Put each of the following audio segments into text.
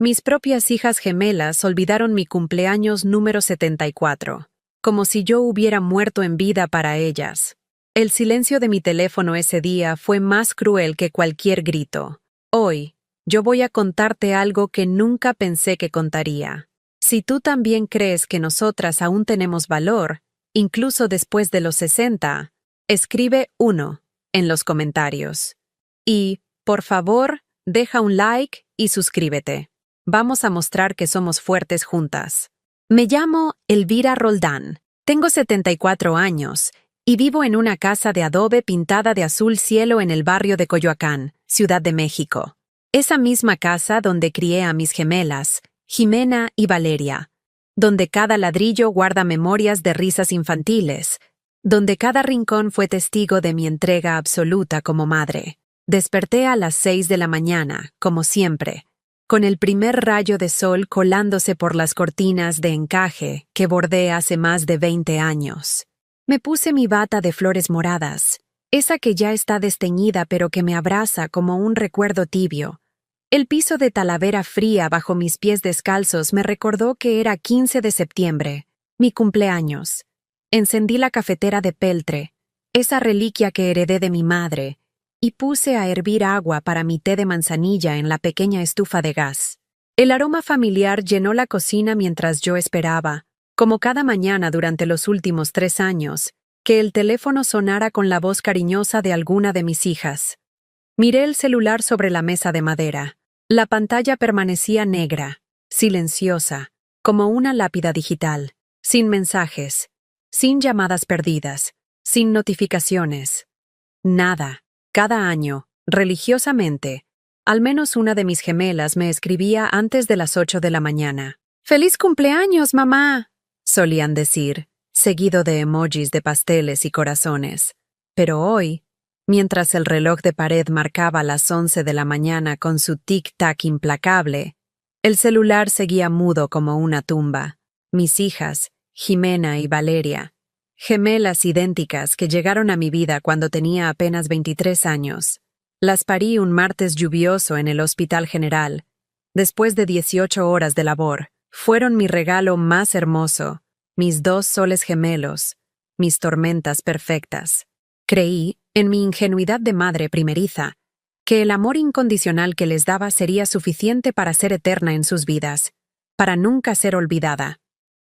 Mis propias hijas gemelas olvidaron mi cumpleaños número 74, como si yo hubiera muerto en vida para ellas. El silencio de mi teléfono ese día fue más cruel que cualquier grito. Hoy, yo voy a contarte algo que nunca pensé que contaría. Si tú también crees que nosotras aún tenemos valor, incluso después de los 60, escribe 1 en los comentarios. Y, por favor, deja un like y suscríbete. Vamos a mostrar que somos fuertes juntas. Me llamo Elvira Roldán, tengo 74 años y vivo en una casa de adobe pintada de azul cielo en el barrio de Coyoacán, Ciudad de México. Esa misma casa donde crié a mis gemelas, Jimena y Valeria, donde cada ladrillo guarda memorias de risas infantiles, donde cada rincón fue testigo de mi entrega absoluta como madre. Desperté a las 6 de la mañana, como siempre, con el primer rayo de sol colándose por las cortinas de encaje que bordé hace más de 20 años. Me puse mi bata de flores moradas, esa que ya está desteñida pero que me abraza como un recuerdo tibio. El piso de talavera fría bajo mis pies descalzos me recordó que era 15 de septiembre, mi cumpleaños. Encendí la cafetera de peltre, esa reliquia que heredé de mi madre, y puse a hervir agua para mi té de manzanilla en la pequeña estufa de gas. El aroma familiar llenó la cocina mientras yo esperaba, como cada mañana durante los últimos 3 años, que el teléfono sonara con la voz cariñosa de alguna de mis hijas. Miré el celular sobre la mesa de madera. La pantalla permanecía negra, silenciosa, como una lápida digital, sin mensajes, sin llamadas perdidas, sin notificaciones. Nada. Cada año, religiosamente, al menos una de mis gemelas me escribía antes de las 8 de la mañana. ¡Feliz cumpleaños, mamá!, solían decir, seguido de emojis de pasteles y corazones. Pero hoy, mientras el reloj de pared marcaba las 11 de la mañana con su tic-tac implacable, el celular seguía mudo como una tumba. Mis hijas, Jimena y Valeria, gemelas idénticas que llegaron a mi vida cuando tenía apenas 23 años. Las parí un martes lluvioso en el Hospital General. Después de 18 horas de labor, fueron mi regalo más hermoso, mis 2 soles gemelos, mis tormentas perfectas. Creí, en mi ingenuidad de madre primeriza, que el amor incondicional que les daba sería suficiente para ser eterna en sus vidas, para nunca ser olvidada.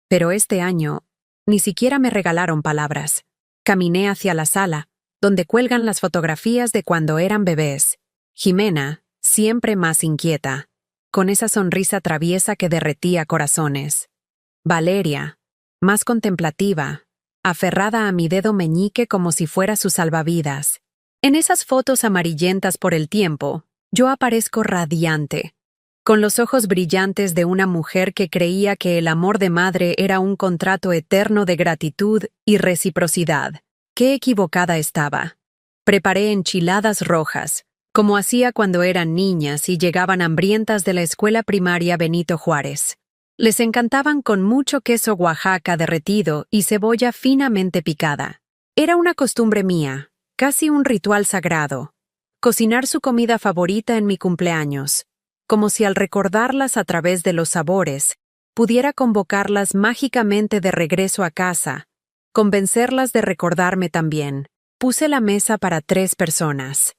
Pero este año, ni siquiera me regalaron palabras. Caminé hacia la sala, donde cuelgan las fotografías de cuando eran bebés. Jimena, siempre más inquieta, con esa sonrisa traviesa que derretía corazones. Valeria, más contemplativa, aferrada a mi dedo meñique como si fuera su salvavidas. En esas fotos amarillentas por el tiempo, yo aparezco radiante, con los ojos brillantes de una mujer que creía que el amor de madre era un contrato eterno de gratitud y reciprocidad. ¡Qué equivocada estaba! Preparé enchiladas rojas, como hacía cuando eran niñas y llegaban hambrientas de la escuela primaria Benito Juárez. Les encantaban con mucho queso Oaxaca derretido y cebolla finamente picada. Era una costumbre mía, casi un ritual sagrado, cocinar su comida favorita en mi cumpleaños, como si al recordarlas a través de los sabores, pudiera convocarlas mágicamente de regreso a casa, convencerlas de recordarme también. Puse la mesa para 3 personas.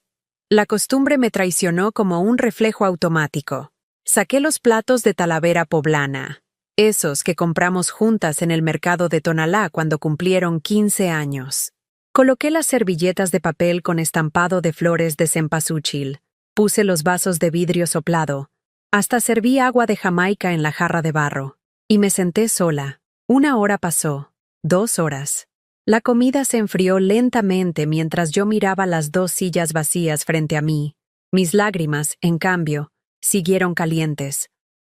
La costumbre me traicionó como un reflejo automático. Saqué los platos de talavera poblana, esos que compramos juntas en el mercado de Tonalá cuando cumplieron 15 años. Coloqué las servilletas de papel con estampado de flores de cempasúchil. Puse los vasos de vidrio soplado. Hasta serví agua de Jamaica en la jarra de barro. Y me senté sola. 1 hora pasó. 2 horas. La comida se enfrió lentamente mientras yo miraba las 2 sillas vacías frente a mí. Mis lágrimas, en cambio, siguieron calientes,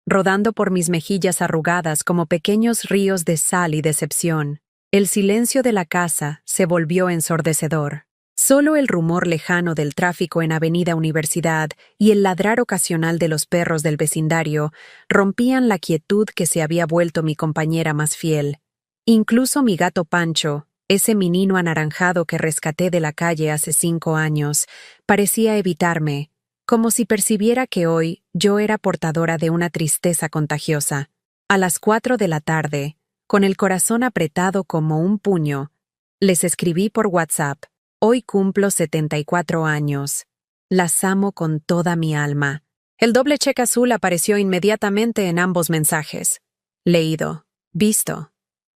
rodando por mis mejillas arrugadas como pequeños ríos de sal y decepción. El silencio de la casa se volvió ensordecedor. Solo el rumor lejano del tráfico en Avenida Universidad y el ladrar ocasional de los perros del vecindario rompían la quietud que se había vuelto mi compañera más fiel. Incluso mi gato Pancho, ese menino anaranjado que rescaté de la calle hace 5 años, parecía evitarme, como si percibiera que hoy yo era portadora de una tristeza contagiosa. A las 4 de la tarde, con el corazón apretado como un puño, les escribí por WhatsApp: hoy cumplo 74 años. Las amo con toda mi alma. El doble cheque azul apareció inmediatamente en ambos mensajes. Leído, visto,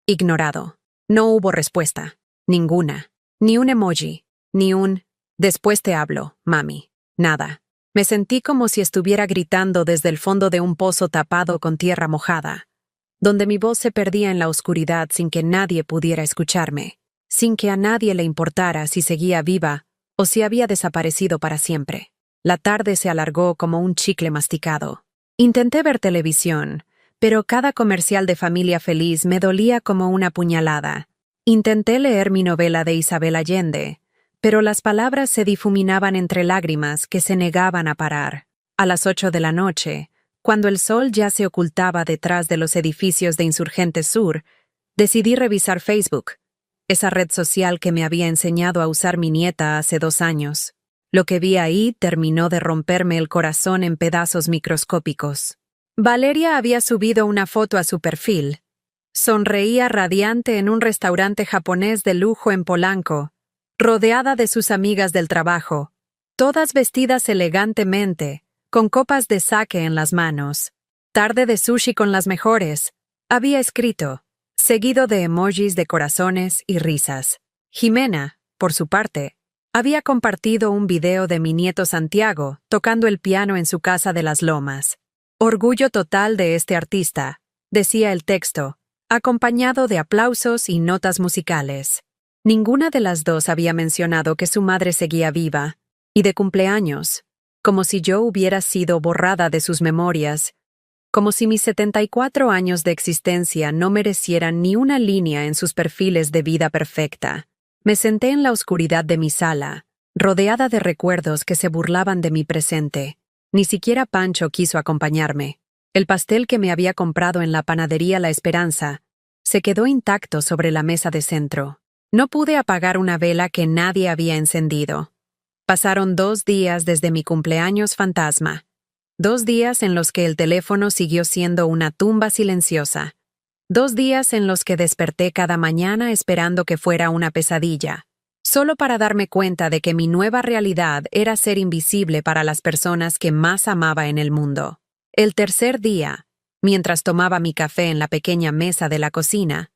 ignorado. No hubo respuesta. Ninguna. Ni un emoji. Ni un "después te hablo, mami". Nada. Me sentí como si estuviera gritando desde el fondo de un pozo tapado con tierra mojada, donde mi voz se perdía en la oscuridad sin que nadie pudiera escucharme, sin que a nadie le importara si seguía viva o si había desaparecido para siempre. La tarde se alargó como un chicle masticado. Intenté ver televisión, pero cada comercial de Familia Feliz me dolía como una puñalada. Intenté leer mi novela de Isabel Allende, pero las palabras se difuminaban entre lágrimas que se negaban a parar. A las 8 de la noche, cuando el sol ya se ocultaba detrás de los edificios de Insurgentes Sur, decidí revisar Facebook, esa red social que me había enseñado a usar mi nieta hace 2 años. Lo que vi ahí terminó de romperme el corazón en pedazos microscópicos. Valeria había subido una foto a su perfil. Sonreía radiante en un restaurante japonés de lujo en Polanco, rodeada de sus amigas del trabajo, todas vestidas elegantemente, con copas de sake en las manos. Tarde de sushi con las mejores, había escrito, seguido de emojis de corazones y risas. Jimena, por su parte, había compartido un video de mi nieto Santiago tocando el piano en su casa de las Lomas. Orgullo total de este artista, decía el texto, acompañado de aplausos y notas musicales. Ninguna de las dos había mencionado que su madre seguía viva, y de cumpleaños, como si yo hubiera sido borrada de sus memorias, como si mis 74 años de existencia no merecieran ni una línea en sus perfiles de vida perfecta. Me senté en la oscuridad de mi sala, rodeada de recuerdos que se burlaban de mi presente. Ni siquiera Pancho quiso acompañarme. El pastel que me había comprado en la panadería La Esperanza se quedó intacto sobre la mesa de centro. No pude apagar una vela que nadie había encendido. Pasaron 2 días desde mi cumpleaños fantasma. 2 días en los que el teléfono siguió siendo una tumba silenciosa. 2 días en los que desperté cada mañana esperando que fuera una pesadilla, solo para darme cuenta de que mi nueva realidad era ser invisible para las personas que más amaba en el mundo. El tercer día, mientras tomaba mi café en la pequeña mesa de la cocina,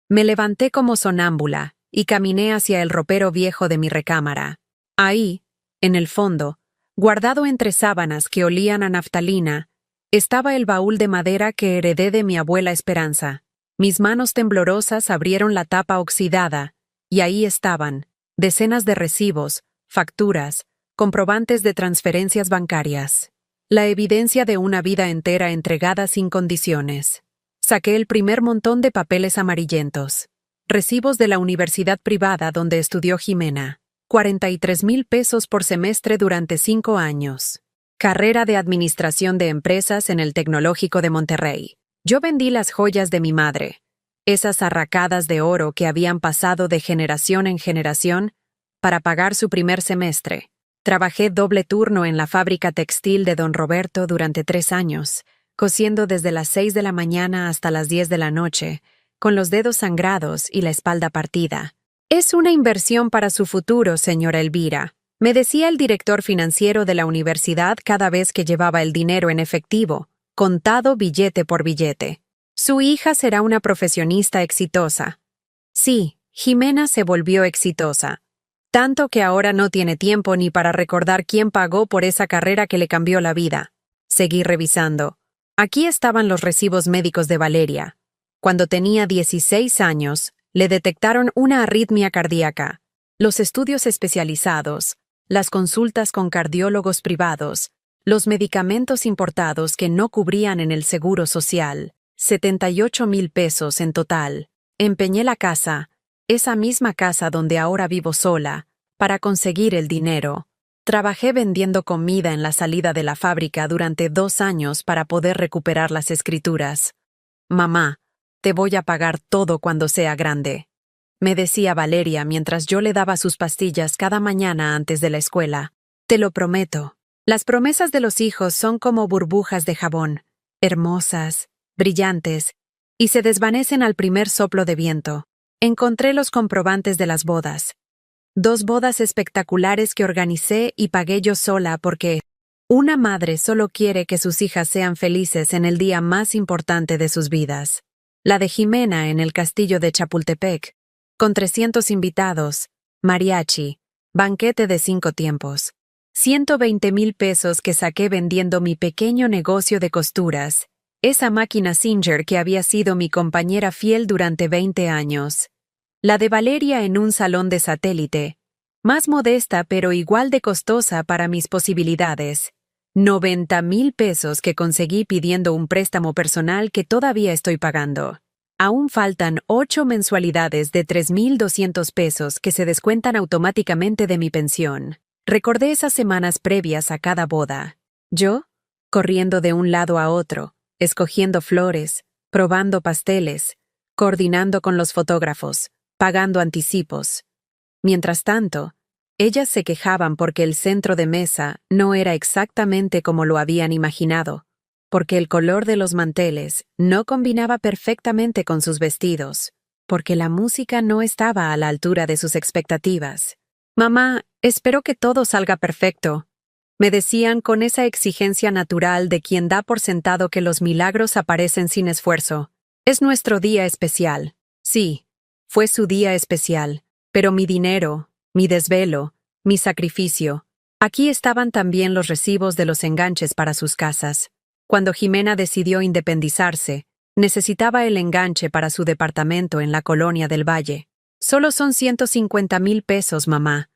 me levanté como sonámbula y caminé hacia el ropero viejo de mi recámara. Ahí, en el fondo, guardado entre sábanas que olían a naftalina, estaba el baúl de madera que heredé de mi abuela Esperanza. Mis manos temblorosas abrieron la tapa oxidada, y ahí estaban, decenas de recibos, facturas, comprobantes de transferencias bancarias. La evidencia de una vida entera entregada sin condiciones. Saqué el primer montón de papeles amarillentos. Recibos de la universidad privada donde estudió Jimena. 43,000 pesos por semestre durante 5 años. Carrera de Administración de Empresas en el Tecnológico de Monterrey. Yo vendí las joyas de mi madre, esas arracadas de oro que habían pasado de generación en generación, para pagar su primer semestre. Trabajé doble turno en la fábrica textil de don Roberto durante 3 años, cosiendo desde las 6 de la mañana hasta las 10 de la noche, con los dedos sangrados y la espalda partida. Es una inversión para su futuro, señora Elvira, me decía el director financiero de la universidad cada vez que llevaba el dinero en efectivo, contado billete por billete. Su hija será una profesionista exitosa. Sí, Jimena se volvió exitosa. Tanto que ahora no tiene tiempo ni para recordar quién pagó por esa carrera que le cambió la vida. Seguí revisando. Aquí estaban los recibos médicos de Valeria. Cuando tenía 16 años, le detectaron una arritmia cardíaca. Los estudios especializados, las consultas con cardiólogos privados, los medicamentos importados que no cubrían en el seguro social, 78,000 pesos en total. Empeñé la casa, esa misma casa donde ahora vivo sola, para conseguir el dinero. Trabajé vendiendo comida en la salida de la fábrica durante 2 años para poder recuperar las escrituras. Mamá, te voy a pagar todo cuando sea grande, me decía Valeria mientras yo le daba sus pastillas cada mañana antes de la escuela. Te lo prometo. Las promesas de los hijos son como burbujas de jabón, hermosas, brillantes, y se desvanecen al primer soplo de viento. Encontré los comprobantes de las bodas. 2 bodas espectaculares que organicé y pagué yo sola porque una madre solo quiere que sus hijas sean felices en el día más importante de sus vidas. La de Jimena en el castillo de Chapultepec, con 300 invitados, mariachi, banquete de 5 tiempos. 120,000 pesos que saqué vendiendo mi pequeño negocio de costuras, esa máquina Singer que había sido mi compañera fiel durante 20 años. La de Valeria en un salón de satélite, más modesta pero igual de costosa para mis posibilidades. 90,000 pesos que conseguí pidiendo un préstamo personal que todavía estoy pagando. Aún faltan 8 mensualidades de 3,200 pesos que se descuentan automáticamente de mi pensión. Recordé esas semanas previas a cada boda. Yo, corriendo de un lado a otro, escogiendo flores, probando pasteles, coordinando con los fotógrafos, pagando anticipos. Mientras tanto, ellas se quejaban porque el centro de mesa no era exactamente como lo habían imaginado, porque el color de los manteles no combinaba perfectamente con sus vestidos, porque la música no estaba a la altura de sus expectativas. «Mamá, espero que todo salga perfecto», me decían con esa exigencia natural de quien da por sentado que los milagros aparecen sin esfuerzo. «Es nuestro día especial». Sí, fue su día especial, pero mi dinero, mi desvelo, mi sacrificio. Aquí estaban también los recibos de los enganches para sus casas. Cuando Jimena decidió independizarse, necesitaba el enganche para su departamento en la colonia del Valle. «Solo son 150,000 pesos, mamá.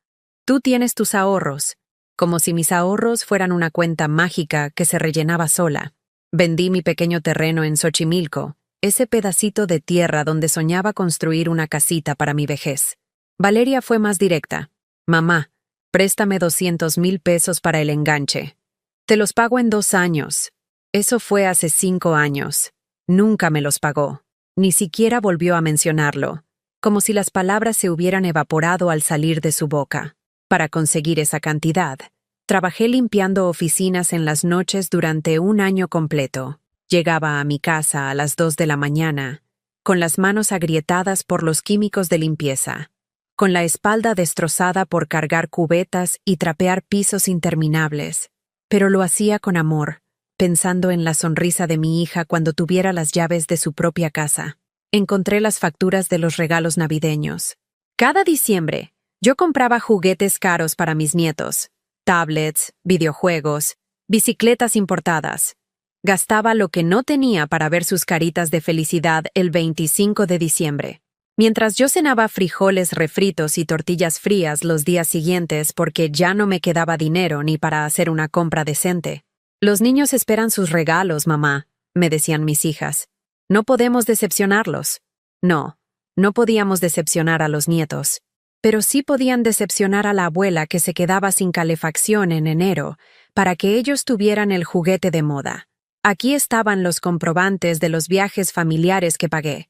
Tú tienes tus ahorros», como si mis ahorros fueran una cuenta mágica que se rellenaba sola. Vendí mi pequeño terreno en Xochimilco, ese pedacito de tierra donde soñaba construir una casita para mi vejez. Valeria fue más directa. «Mamá, préstame 200,000 pesos para el enganche. Te los pago en 2 años». Eso fue hace 5 años. Nunca me los pagó. Ni siquiera volvió a mencionarlo, como si las palabras se hubieran evaporado al salir de su boca. Para conseguir esa cantidad, trabajé limpiando oficinas en las noches durante 1 año completo. Llegaba a mi casa a las 2 de la mañana, con las manos agrietadas por los químicos de limpieza, con la espalda destrozada por cargar cubetas y trapear pisos interminables, pero lo hacía con amor, pensando en la sonrisa de mi hija cuando tuviera las llaves de su propia casa. Encontré las facturas de los regalos navideños. Cada diciembre, yo compraba juguetes caros para mis nietos, tablets, videojuegos, bicicletas importadas. Gastaba lo que no tenía para ver sus caritas de felicidad el 25 de diciembre. Mientras yo cenaba frijoles refritos y tortillas frías los días siguientes porque ya no me quedaba dinero ni para hacer una compra decente. «Los niños esperan sus regalos, mamá», me decían mis hijas. «No podemos decepcionarlos». No, no podíamos decepcionar a los nietos. Pero sí podían decepcionar a la abuela que se quedaba sin calefacción en enero para que ellos tuvieran el juguete de moda. Aquí estaban los comprobantes de los viajes familiares que pagué.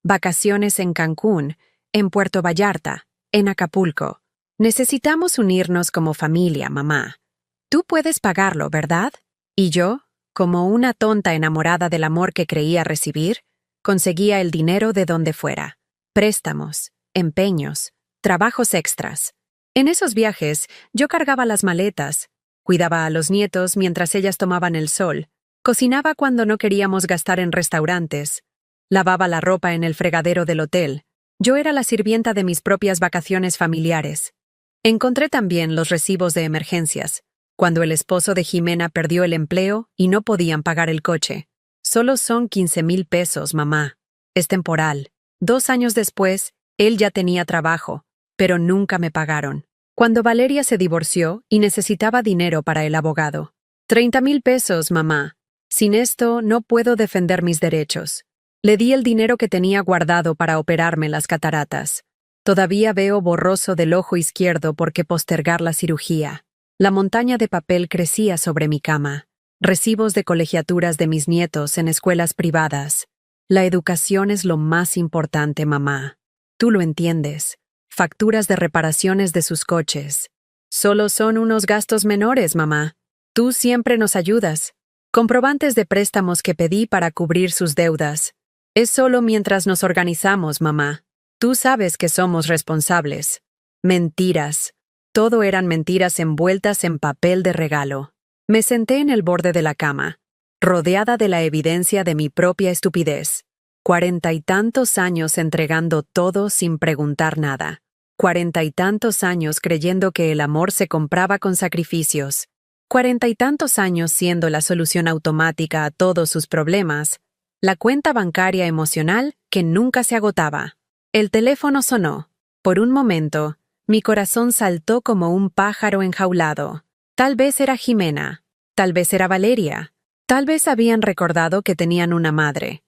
Vacaciones en Cancún, en Puerto Vallarta, en Acapulco. «Necesitamos unirnos como familia, mamá. Tú puedes pagarlo, ¿verdad?» Y yo, como una tonta enamorada del amor que creía recibir, conseguía el dinero de donde fuera. Préstamos, empeños, trabajos extras. En esos viajes, yo cargaba las maletas, cuidaba a los nietos mientras ellas tomaban el sol, cocinaba cuando no queríamos gastar en restaurantes, lavaba la ropa en el fregadero del hotel. Yo era la sirvienta de mis propias vacaciones familiares. Encontré también los recibos de emergencias, cuando el esposo de Jimena perdió el empleo y no podían pagar el coche. «Solo son 15,000 pesos, mamá. Es temporal». 2 años después, él ya tenía trabajo, pero nunca me pagaron. Cuando Valeria se divorció y necesitaba dinero para el abogado. «30,000 pesos, mamá. Sin esto no puedo defender mis derechos». Le di el dinero que tenía guardado para operarme las cataratas. Todavía veo borroso del ojo izquierdo porque postergar la cirugía. La montaña de papel crecía sobre mi cama. Recibos de colegiaturas de mis nietos en escuelas privadas. La educación es lo más importante, mamá. Tú lo entiendes. Facturas de reparaciones de sus coches. «Solo son unos gastos menores, mamá». Tú siempre nos ayudas. Comprobantes de préstamos que pedí para cubrir sus deudas. Es solo mientras nos organizamos, mamá. Tú sabes que somos responsables. Mentiras. Todo eran mentiras envueltas en papel de regalo. Me senté en el borde de la cama, rodeada de la evidencia de mi propia estupidez. 40 y tantos años entregando todo sin preguntar nada. 40 y tantos años creyendo que el amor se compraba con sacrificios. 40 y tantos años siendo la solución automática a todos sus problemas. La cuenta bancaria emocional que nunca se agotaba. El teléfono sonó. Por un momento, mi corazón saltó como un pájaro enjaulado. Tal vez era Jimena. Tal vez era Valeria. Tal vez habían recordado que tenían una madre.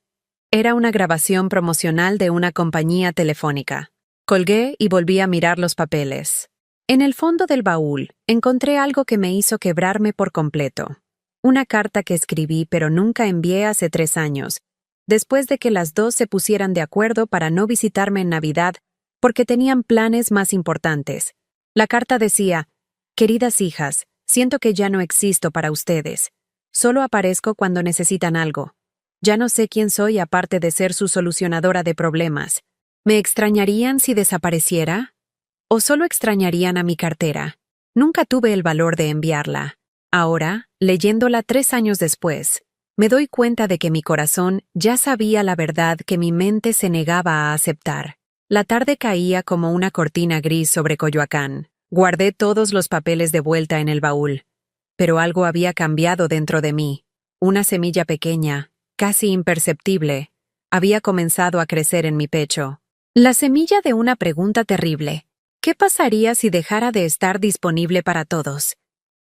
Era una grabación promocional de una compañía telefónica. Colgué y volví a mirar los papeles. En el fondo del baúl, encontré algo que me hizo quebrarme por completo. Una carta que escribí pero nunca envié hace 3 años, después de que las dos se pusieran de acuerdo para no visitarme en Navidad porque tenían planes más importantes. La carta decía: «Queridas hijas, siento que ya no existo para ustedes. Solo aparezco cuando necesitan algo. Ya no sé quién soy aparte de ser su solucionadora de problemas. ¿Me extrañarían si desapareciera? ¿O solo extrañarían a mi cartera? Nunca tuve el valor de enviarla. Ahora, leyéndola 3 años después, me doy cuenta de que mi corazón ya sabía la verdad que mi mente se negaba a aceptar. La tarde caía como una cortina gris sobre Coyoacán. Guardé todos los papeles de vuelta en el baúl. Pero algo había cambiado dentro de mí. Una semilla pequeña, casi imperceptible, había comenzado a crecer en mi pecho. La semilla de una pregunta terrible. ¿Qué pasaría si dejara de estar disponible para todos?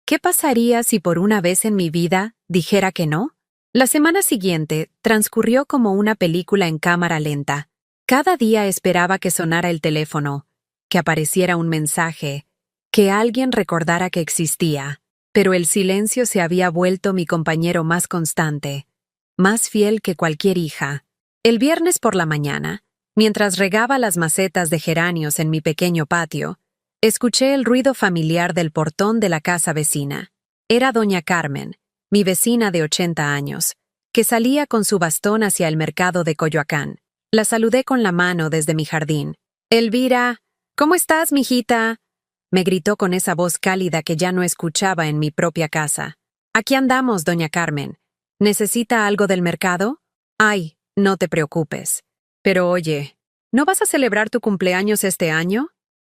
¿Qué pasaría si por una vez en mi vida dijera que no? La semana siguiente transcurrió como una película en cámara lenta. Cada día esperaba que sonara el teléfono, que apareciera un mensaje, que alguien recordara que existía. Pero el silencio se había vuelto mi compañero más constante, más fiel que cualquier hija. El viernes por la mañana, mientras regaba las macetas de geranios en mi pequeño patio, escuché el ruido familiar del portón de la casa vecina. Era doña Carmen, mi vecina de 80 años, que salía con su bastón hacia el mercado de Coyoacán. La saludé con la mano desde mi jardín. «Elvira, ¿cómo estás, mijita?», me gritó con esa voz cálida que ya no escuchaba en mi propia casa. «Aquí andamos, doña Carmen. ¿Necesita algo del mercado? Ay, no te preocupes. Pero oye, ¿no vas a celebrar tu cumpleaños este año?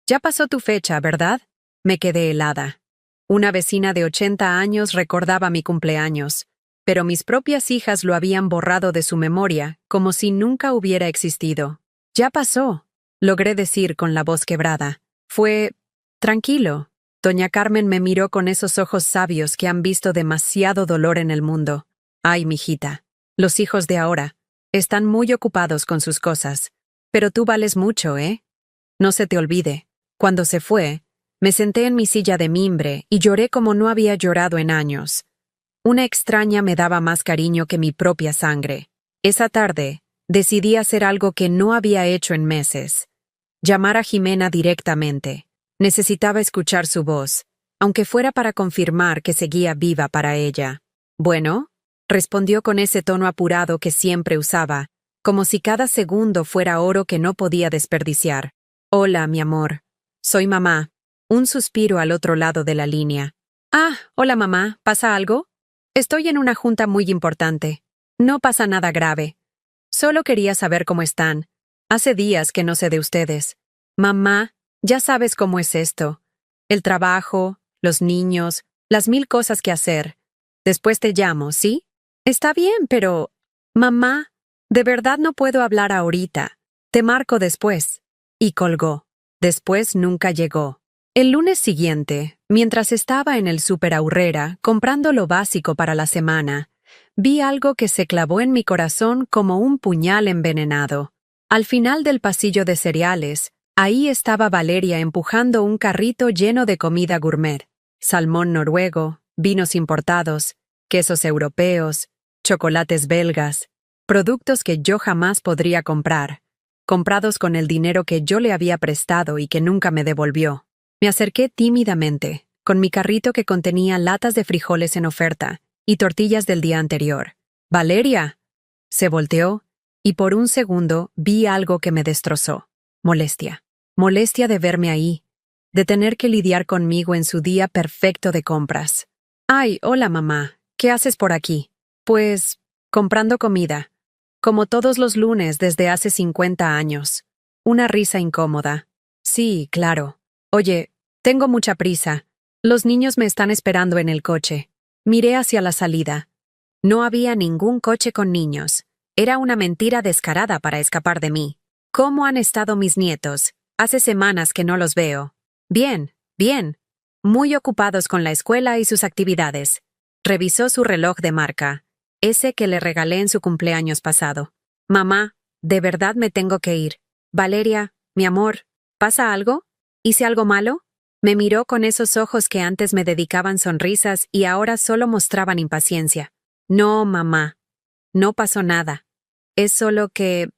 Ya pasó tu fecha, ¿verdad?». Me quedé helada. Una vecina de 80 años recordaba mi cumpleaños, pero mis propias hijas lo habían borrado de su memoria, como si nunca hubiera existido. «Ya pasó», logré decir con la voz quebrada. Fue tranquilo. Doña Carmen me miró con esos ojos sabios que han visto demasiado dolor en el mundo. «Ay, mijita, los hijos de ahora están muy ocupados con sus cosas. Pero tú vales mucho, ¿eh? No se te olvide. Cuando se fue, me senté en mi silla de mimbre y lloré como no había llorado en años. Una extraña me daba más cariño que mi propia sangre. Esa tarde, decidí hacer algo que no había hecho en meses. Llamar a Jimena directamente. Necesitaba escuchar su voz, aunque fuera para confirmar que seguía viva para ella. «Bueno», respondió con ese tono apurado que siempre usaba, como si cada segundo fuera oro que no podía desperdiciar. «Hola, mi amor. Soy mamá». Un suspiro al otro lado de la línea. «Ah, hola mamá, ¿pasa algo?» «Estoy en una junta muy importante. No pasa nada grave. Solo quería saber cómo están. Hace días que no sé de ustedes». «Mamá, ya sabes cómo es esto. El trabajo, los niños, las 1000 cosas que hacer. Después te llamo, ¿sí?» «Está bien, pero...» «Mamá, de verdad no puedo hablar ahorita. Te marco después». Y colgó. Después nunca llegó. El lunes siguiente, mientras estaba en el Super Aurrera comprando lo básico para la semana, vi algo que se clavó en mi corazón como un puñal envenenado. Al final del pasillo de cereales, ahí estaba Valeria empujando un carrito lleno de comida gourmet. Salmón noruego, vinos importados, quesos europeos, chocolates belgas, productos que yo jamás podría comprar, comprados con el dinero que yo le había prestado y que nunca me devolvió. Me acerqué tímidamente, con mi carrito que contenía latas de frijoles en oferta y tortillas del día anterior. «¡Valeria!». Se volteó y por un segundo vi algo que me destrozó. Molestia. Molestia de verme ahí, de tener que lidiar conmigo en su día perfecto de compras. «Ay, hola mamá, ¿qué haces por aquí?» «Pues, comprando comida. Como todos los lunes desde hace 50 años». Una risa incómoda. «Sí, claro. Oye, tengo mucha prisa. Los niños me están esperando en el coche». Miré hacia la salida. No había ningún coche con niños. Era una mentira descarada para escapar de mí. ¿Cómo han estado mis nietos? Hace semanas que no los veo. Bien, bien. Muy ocupados con la escuela y sus actividades. Revisó su reloj de marca, ese que le regalé en su cumpleaños pasado. «Mamá, de verdad me tengo que ir. Valeria, mi amor, ¿pasa algo? ¿Hice algo malo?». Me miró con esos ojos que antes me dedicaban sonrisas y ahora solo mostraban impaciencia. «No, mamá. No pasó nada. Es solo que...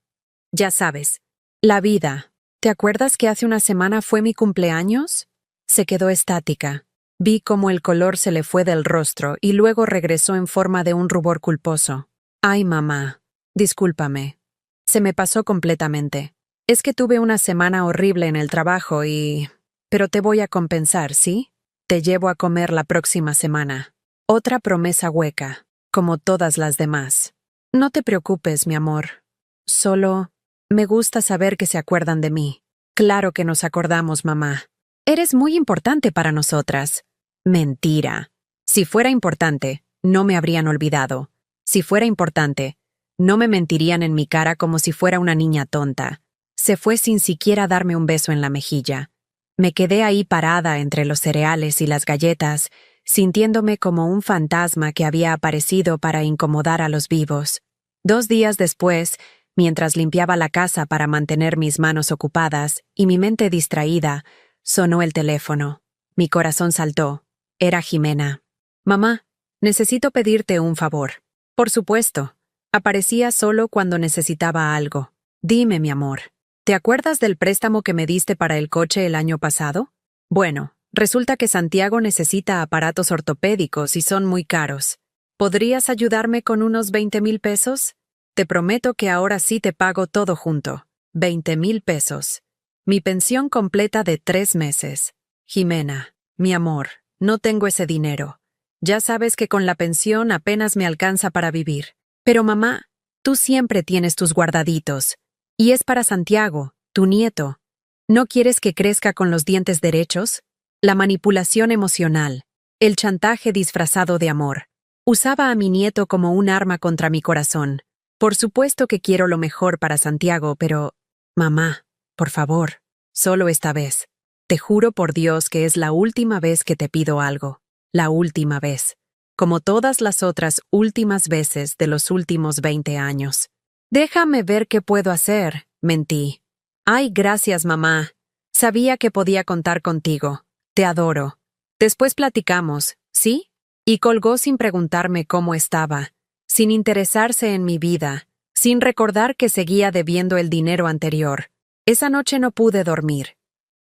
ya sabes. La vida. ¿Te acuerdas que hace una semana fue mi cumpleaños?». Se quedó estática. Vi cómo el color se le fue del rostro y luego regresó en forma de un rubor culposo. «Ay, mamá. Discúlpame. Se me pasó completamente. Es que tuve una semana horrible en el trabajo y... Pero te voy a compensar, ¿sí? Te llevo a comer la próxima semana». Otra promesa hueca, como todas las demás. «No te preocupes, mi amor. Solo... me gusta saber que se acuerdan de mí». «Claro que nos acordamos, mamá. Eres muy importante para nosotras». Mentira. Si fuera importante, no me habrían olvidado. Si fuera importante, no me mentirían en mi cara como si fuera una niña tonta. Se fue sin siquiera darme un beso en la mejilla. Me quedé ahí parada entre los cereales y las galletas, sintiéndome como un fantasma que había aparecido para incomodar a los vivos. 2 días después, mientras limpiaba la casa para mantener mis manos ocupadas y mi mente distraída, sonó el teléfono. Mi corazón saltó. Era Jimena. «Mamá, necesito pedirte un favor». «Por supuesto». Aparecía solo cuando necesitaba algo. «Dime, mi amor, ¿te acuerdas del préstamo que me diste para el coche el año pasado? Bueno, resulta que Santiago necesita aparatos ortopédicos y son muy caros. ¿Podrías ayudarme con unos 20,000 pesos? Te prometo que ahora sí te pago todo junto. 20,000 pesos. Mi pensión completa de 3 meses. Jimena, mi amor, no tengo ese dinero. Ya sabes que con la pensión apenas me alcanza para vivir. Pero mamá, tú siempre tienes tus guardaditos. Y es para Santiago, tu nieto. ¿No quieres que crezca con los dientes derechos? La manipulación emocional, el chantaje disfrazado de amor. Usaba a mi nieto como un arma contra mi corazón. Por supuesto que quiero lo mejor para Santiago, pero... Mamá, por favor, solo esta vez. Te juro por Dios que es la última vez que te pido algo. La última vez. Como todas las otras últimas veces de los últimos 20 años. Déjame ver qué puedo hacer, mentí. Ay, gracias, mamá. Sabía que podía contar contigo. Te adoro. Después platicamos, ¿sí? Y colgó sin preguntarme cómo estaba, sin interesarse en mi vida, sin recordar que seguía debiendo el dinero anterior. Esa noche no pude dormir.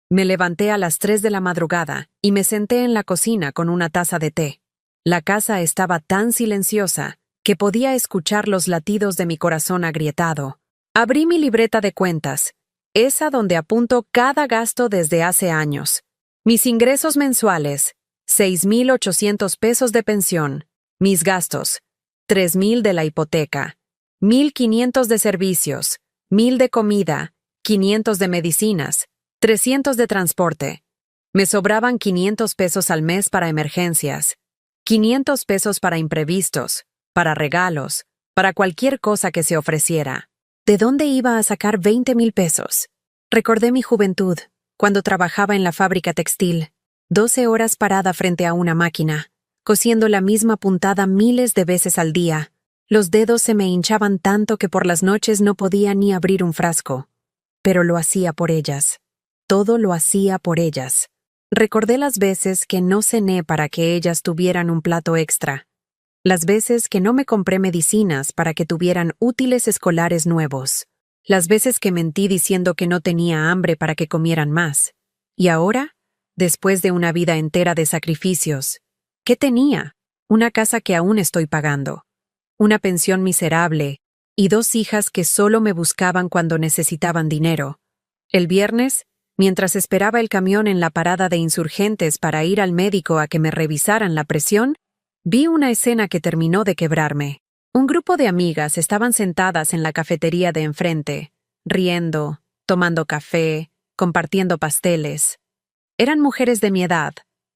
Me levanté a las 3 de la madrugada y me senté en la cocina con una taza de té. La casa estaba tan silenciosa que podía escuchar los latidos de mi corazón agrietado. Abrí mi libreta de cuentas, esa donde apunto cada gasto desde hace años. Mis ingresos mensuales, 6,800 pesos de pensión. Mis gastos, 3,000 de la hipoteca, 1,500 de servicios, 1,000 de comida, 500 de medicinas, 300 de transporte. Me sobraban 500 pesos al mes para emergencias, 500 pesos para imprevistos, para regalos, para cualquier cosa que se ofreciera. ¿De dónde iba a sacar 20,000 pesos? Recordé mi juventud, cuando trabajaba en la fábrica textil, 12 horas parada frente a una máquina, cosiendo la misma puntada miles de veces al día. Los dedos se me hinchaban tanto que por las noches no podía ni abrir un frasco. Pero lo hacía por ellas. Todo lo hacía por ellas. Recordé las veces que no cené para que ellas tuvieran un plato extra. Las veces que no me compré medicinas para que tuvieran útiles escolares nuevos. Las veces que mentí diciendo que no tenía hambre para que comieran más. Y ahora, Después de una vida entera de sacrificios, ¿qué tenía? Una casa que aún estoy pagando, una pensión miserable y 2 hijas que solo me buscaban cuando necesitaban dinero. El viernes, mientras esperaba el camión en la parada de Insurgentes para ir al médico a que me revisaran la presión, vi una escena que terminó de quebrarme. Un grupo de amigas estaban sentadas en la cafetería de enfrente, riendo, tomando café, compartiendo pasteles. Eran mujeres de mi edad,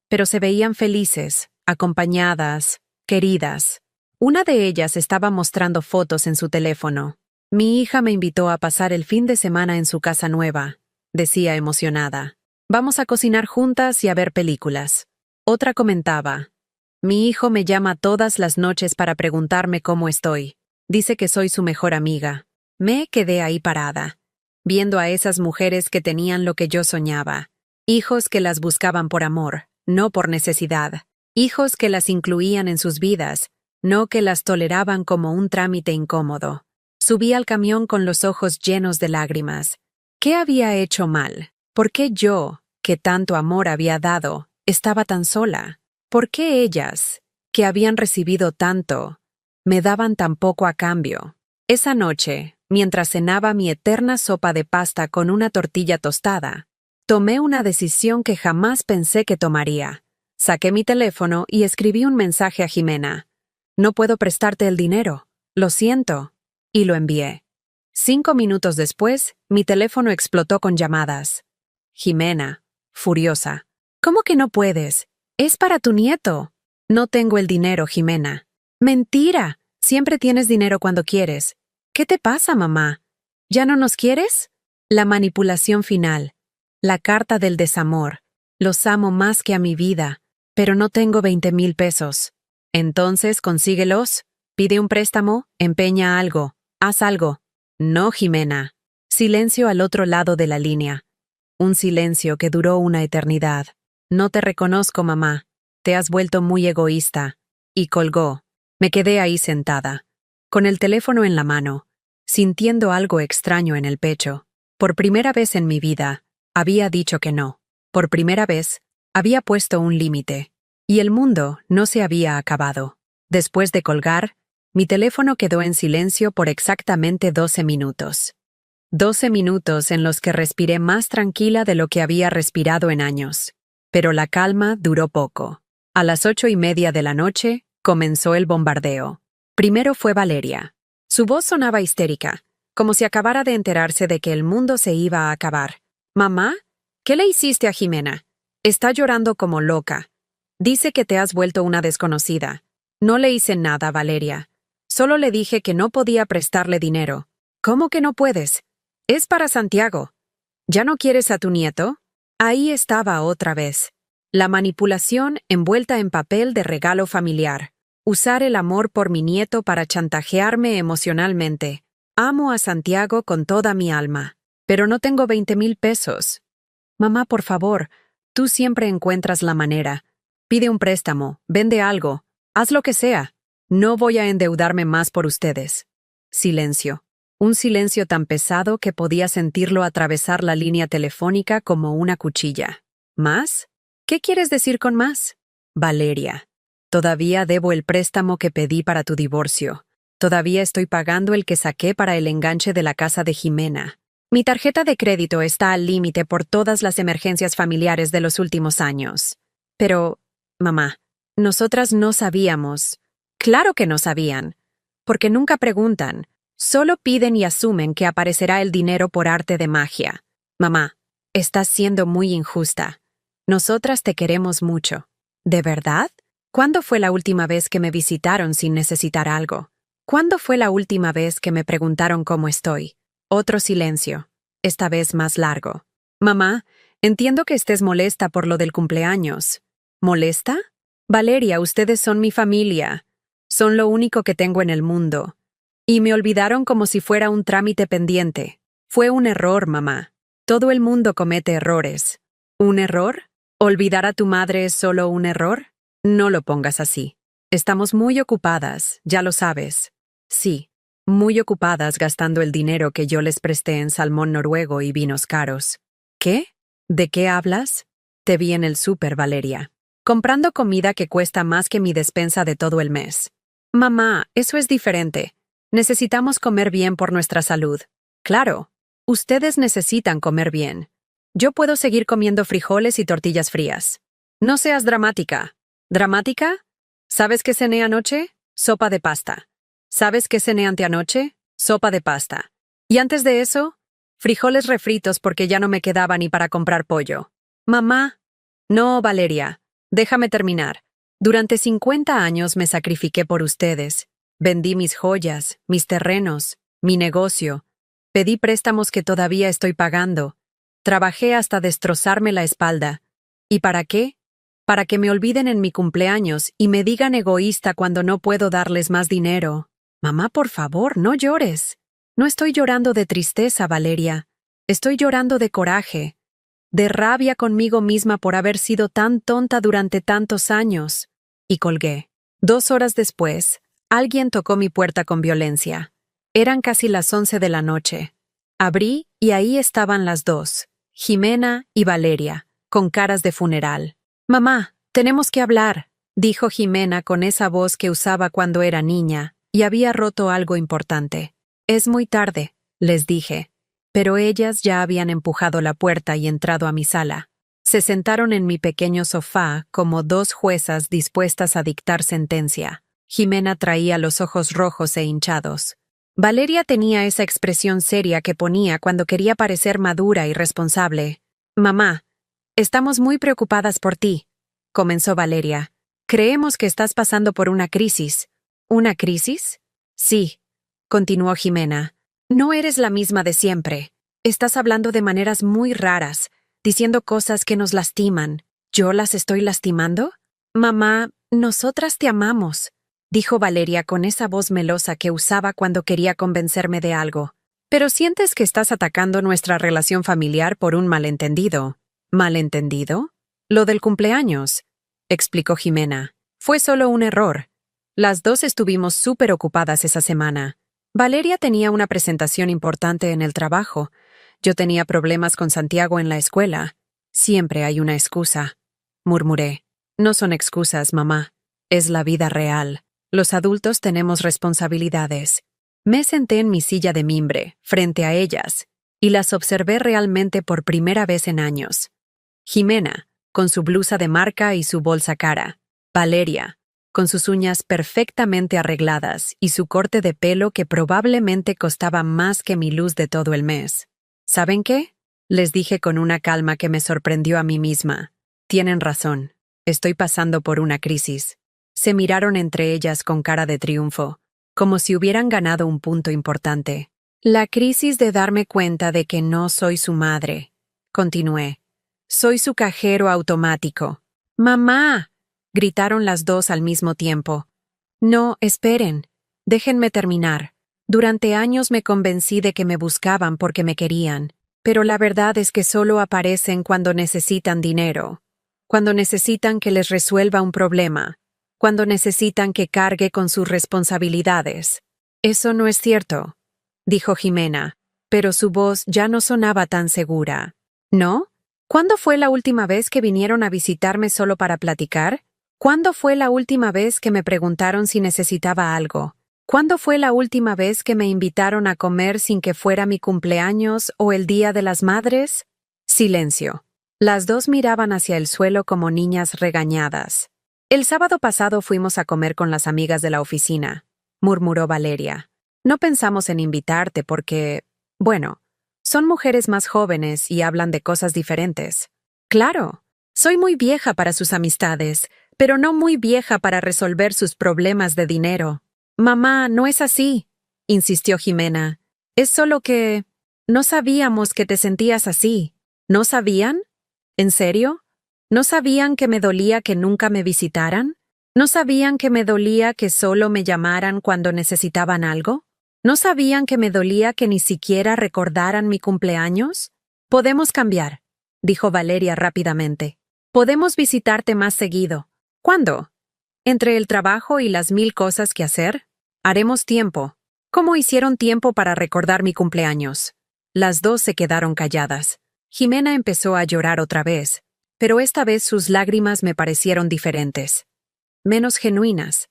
pero se veían felices, acompañadas, queridas. Una de ellas estaba mostrando fotos en su teléfono. Mi hija me invitó a pasar el fin de semana en su casa nueva, decía emocionada. Vamos a cocinar juntas y a ver películas. Otra comentaba, mi hijo me llama todas las noches para preguntarme cómo estoy. Dice que soy su mejor amiga. Me quedé ahí parada, viendo a esas mujeres que tenían lo que yo soñaba. Hijos que las buscaban por amor, no por necesidad. Hijos que las incluían en sus vidas, no que las toleraban como un trámite incómodo. Subí al camión con los ojos llenos de lágrimas. ¿Qué había hecho mal? ¿Por qué yo, que tanto amor había dado, estaba tan sola? ¿Por qué ellas, que habían recibido tanto, me daban tan poco a cambio? Esa noche, mientras cenaba mi eterna sopa de pasta con una tortilla tostada, tomé una decisión que jamás pensé que tomaría. Saqué mi teléfono y escribí un mensaje a Jimena. No puedo prestarte el dinero, lo siento. Y lo envié. 5 minutos después, mi teléfono explotó con llamadas. Jimena, furiosa. ¿Cómo que no puedes? Es para tu nieto. No tengo el dinero, Jimena. Mentira. Siempre tienes dinero cuando quieres. ¿Qué te pasa, mamá? ¿Ya no nos quieres? La manipulación final. La carta del desamor. Los amo más que a mi vida, pero no tengo 20,000 pesos. Entonces, consíguelos. Pide un préstamo, empeña algo. Haz algo. No, Jimena. Silencio al otro lado de la línea. Un silencio que duró una eternidad. No te reconozco, mamá. Te has vuelto muy egoísta. Y colgó. Me quedé ahí sentada, con el teléfono en la mano, sintiendo algo extraño en el pecho. Por primera vez en mi vida, había dicho que no. Por primera vez, había puesto un límite. Y el mundo no se había acabado. Después de colgar, mi teléfono quedó en silencio por exactamente 12 minutos. 12 minutos en los que respiré más tranquila de lo que había respirado en años. Pero la calma duró poco. A las 8:30 de la noche, comenzó el bombardeo. Primero fue Valeria. Su voz sonaba histérica, como si acabara de enterarse de que el mundo se iba a acabar. «Mamá, ¿qué le hiciste a Jimena? Está llorando como loca. Dice que te has vuelto una desconocida». «No le hice nada, Valeria. Solo le dije que no podía prestarle dinero». «¿Cómo que no puedes? Es para Santiago. ¿Ya no quieres a tu nieto?» Ahí estaba otra vez. La manipulación envuelta en papel de regalo familiar. Usar el amor por mi nieto para chantajearme emocionalmente. Amo a Santiago con toda mi alma, pero no tengo 20,000 pesos. Mamá, por favor, tú siempre encuentras la manera. Pide un préstamo, vende algo, haz lo que sea. No voy a endeudarme más por ustedes. Silencio. Un silencio tan pesado que podía sentirlo atravesar la línea telefónica como una cuchilla. ¿Más? ¿Qué quieres decir con más? Valeria. Todavía debo el préstamo que pedí para tu divorcio. Todavía estoy pagando el que saqué para el enganche de la casa de Jimena. Mi tarjeta de crédito está al límite por todas las emergencias familiares de los últimos años. Pero, mamá, nosotras no sabíamos. Claro que no sabían. Porque nunca preguntan. Solo piden y asumen que aparecerá el dinero por arte de magia. Mamá, estás siendo muy injusta. Nosotras te queremos mucho. ¿De verdad? ¿Cuándo fue la última vez que me visitaron sin necesitar algo? ¿Cuándo fue la última vez que me preguntaron cómo estoy? Otro silencio, esta vez más largo. Mamá, entiendo que estés molesta por lo del cumpleaños. ¿Molesta? Valeria, ustedes son mi familia. Son lo único que tengo en el mundo. Y me olvidaron como si fuera un trámite pendiente. Fue un error, mamá. Todo el mundo comete errores. ¿Un error? ¿Olvidar a tu madre es solo un error? No lo pongas así. Estamos muy ocupadas, ya lo sabes. Sí, muy ocupadas gastando el dinero que yo les presté en salmón noruego y vinos caros. ¿Qué? ¿De qué hablas? Te vi en el súper, Valeria, comprando comida que cuesta más que mi despensa de todo el mes. Mamá, eso es diferente. Necesitamos comer bien por nuestra salud. Claro, ustedes necesitan comer bien. Yo puedo seguir comiendo frijoles y tortillas frías. No seas dramática. ¿Dramática? ¿Sabes qué cené anoche? Sopa de pasta. ¿Sabes qué cené anteanoche? Sopa de pasta. Y antes de eso, frijoles refritos porque ya no me quedaba ni para comprar pollo. Mamá. No, Valeria. Déjame terminar. Durante 50 años me sacrifiqué por ustedes. Vendí mis joyas, mis terrenos, mi negocio. Pedí préstamos que todavía estoy pagando. Trabajé hasta destrozarme la espalda. ¿Y para qué? Para que me olviden en mi cumpleaños y me digan egoísta cuando no puedo darles más dinero. Mamá, por favor, no llores. No estoy llorando de tristeza, Valeria. Estoy llorando de coraje, de rabia conmigo misma por haber sido tan tonta durante tantos años. Y colgué. 2 horas después, alguien tocó mi puerta con violencia. Eran casi las 11 de la noche. Abrí y ahí estaban las dos, Jimena y Valeria, con caras de funeral. Mamá, tenemos que hablar, dijo Jimena con esa voz que usaba cuando era niña, y había roto algo importante. Es muy tarde, les dije, pero ellas ya habían empujado la puerta y entrado a mi sala. Se sentaron en mi pequeño sofá como dos juezas dispuestas a dictar sentencia. Jimena traía los ojos rojos e hinchados. Valeria tenía esa expresión seria que ponía cuando quería parecer madura y responsable. Mamá, estamos muy preocupadas por ti, comenzó Valeria. Creemos que estás pasando por una crisis. ¿Una crisis? Sí, continuó Jimena. No eres la misma de siempre. Estás hablando de maneras muy raras, diciendo cosas que nos lastiman. ¿Yo las estoy lastimando? Mamá, nosotras te amamos, dijo Valeria con esa voz melosa que usaba cuando quería convencerme de algo. Pero sientes que estás atacando nuestra relación familiar por un malentendido. ¿Malentendido? Lo del cumpleaños, explicó Jimena. Fue solo un error. Las dos estuvimos súper ocupadas esa semana. Valeria tenía una presentación importante en el trabajo. Yo tenía problemas con Santiago en la escuela. Siempre hay una excusa, murmuré. No son excusas, mamá. Es la vida real. Los adultos tenemos responsabilidades. Me senté en mi silla de mimbre, frente a ellas, y las observé realmente por primera vez en años. Jimena, con su blusa de marca y su bolsa cara. Valeria, con sus uñas perfectamente arregladas y su corte de pelo que probablemente costaba más que mi luz de todo el mes. ¿Saben qué? Les dije con una calma que me sorprendió a mí misma. Tienen razón. Estoy pasando por una crisis. Se miraron entre ellas con cara de triunfo, como si hubieran ganado un punto importante. La crisis de darme cuenta de que no soy su madre. Continué. Soy su cajero automático. ¡Mamá!, gritaron las dos al mismo tiempo. No, esperen. Déjenme terminar. Durante años me convencí de que me buscaban porque me querían, pero la verdad es que solo aparecen cuando necesitan dinero, cuando necesitan que les resuelva un problema, cuando necesitan que cargue con sus responsabilidades. Eso no es cierto, dijo Jimena, pero su voz ya no sonaba tan segura. ¿No? ¿Cuándo fue la última vez que vinieron a visitarme solo para platicar? ¿Cuándo fue la última vez que me preguntaron si necesitaba algo? ¿Cuándo fue la última vez que me invitaron a comer sin que fuera mi cumpleaños o el Día de las Madres? Silencio. Las dos miraban hacia el suelo como niñas regañadas. El sábado pasado fuimos a comer con las amigas de la oficina, murmuró Valeria. No pensamos en invitarte porque, bueno, son mujeres más jóvenes y hablan de cosas diferentes. Claro, soy muy vieja para sus amistades, pero no muy vieja para resolver sus problemas de dinero. Mamá, no es así, insistió Jimena. Es solo que no sabíamos que te sentías así. ¿No sabían? ¿En serio? ¿No sabían que me dolía que nunca me visitaran? ¿No sabían que me dolía que solo me llamaran cuando necesitaban algo? ¿No sabían que me dolía que ni siquiera recordaran mi cumpleaños? Podemos cambiar, dijo Valeria rápidamente. Podemos visitarte más seguido. ¿Cuándo? ¿Entre el trabajo y las 1000 cosas que hacer? Haremos tiempo. ¿Cómo hicieron tiempo para recordar mi cumpleaños? Las dos se quedaron calladas. Jimena empezó a llorar otra vez. pero esta vez sus lágrimas me parecieron diferentes. Menos genuinas,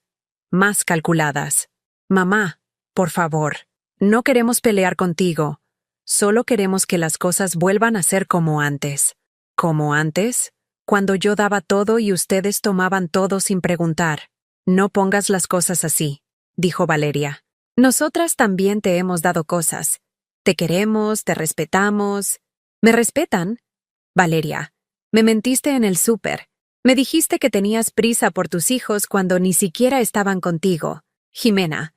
más calculadas. Mamá, por favor, no queremos pelear contigo. Solo queremos que las cosas vuelvan a ser como antes. ¿Como antes? Cuando yo daba todo y ustedes tomaban todo sin preguntar. No pongas las cosas así, dijo Valeria. Nosotras también te hemos dado cosas. Te queremos, te respetamos. ¿Me respetan? Valeria, me mentiste en el súper. Me dijiste que tenías prisa por tus hijos cuando ni siquiera estaban contigo. Jimena,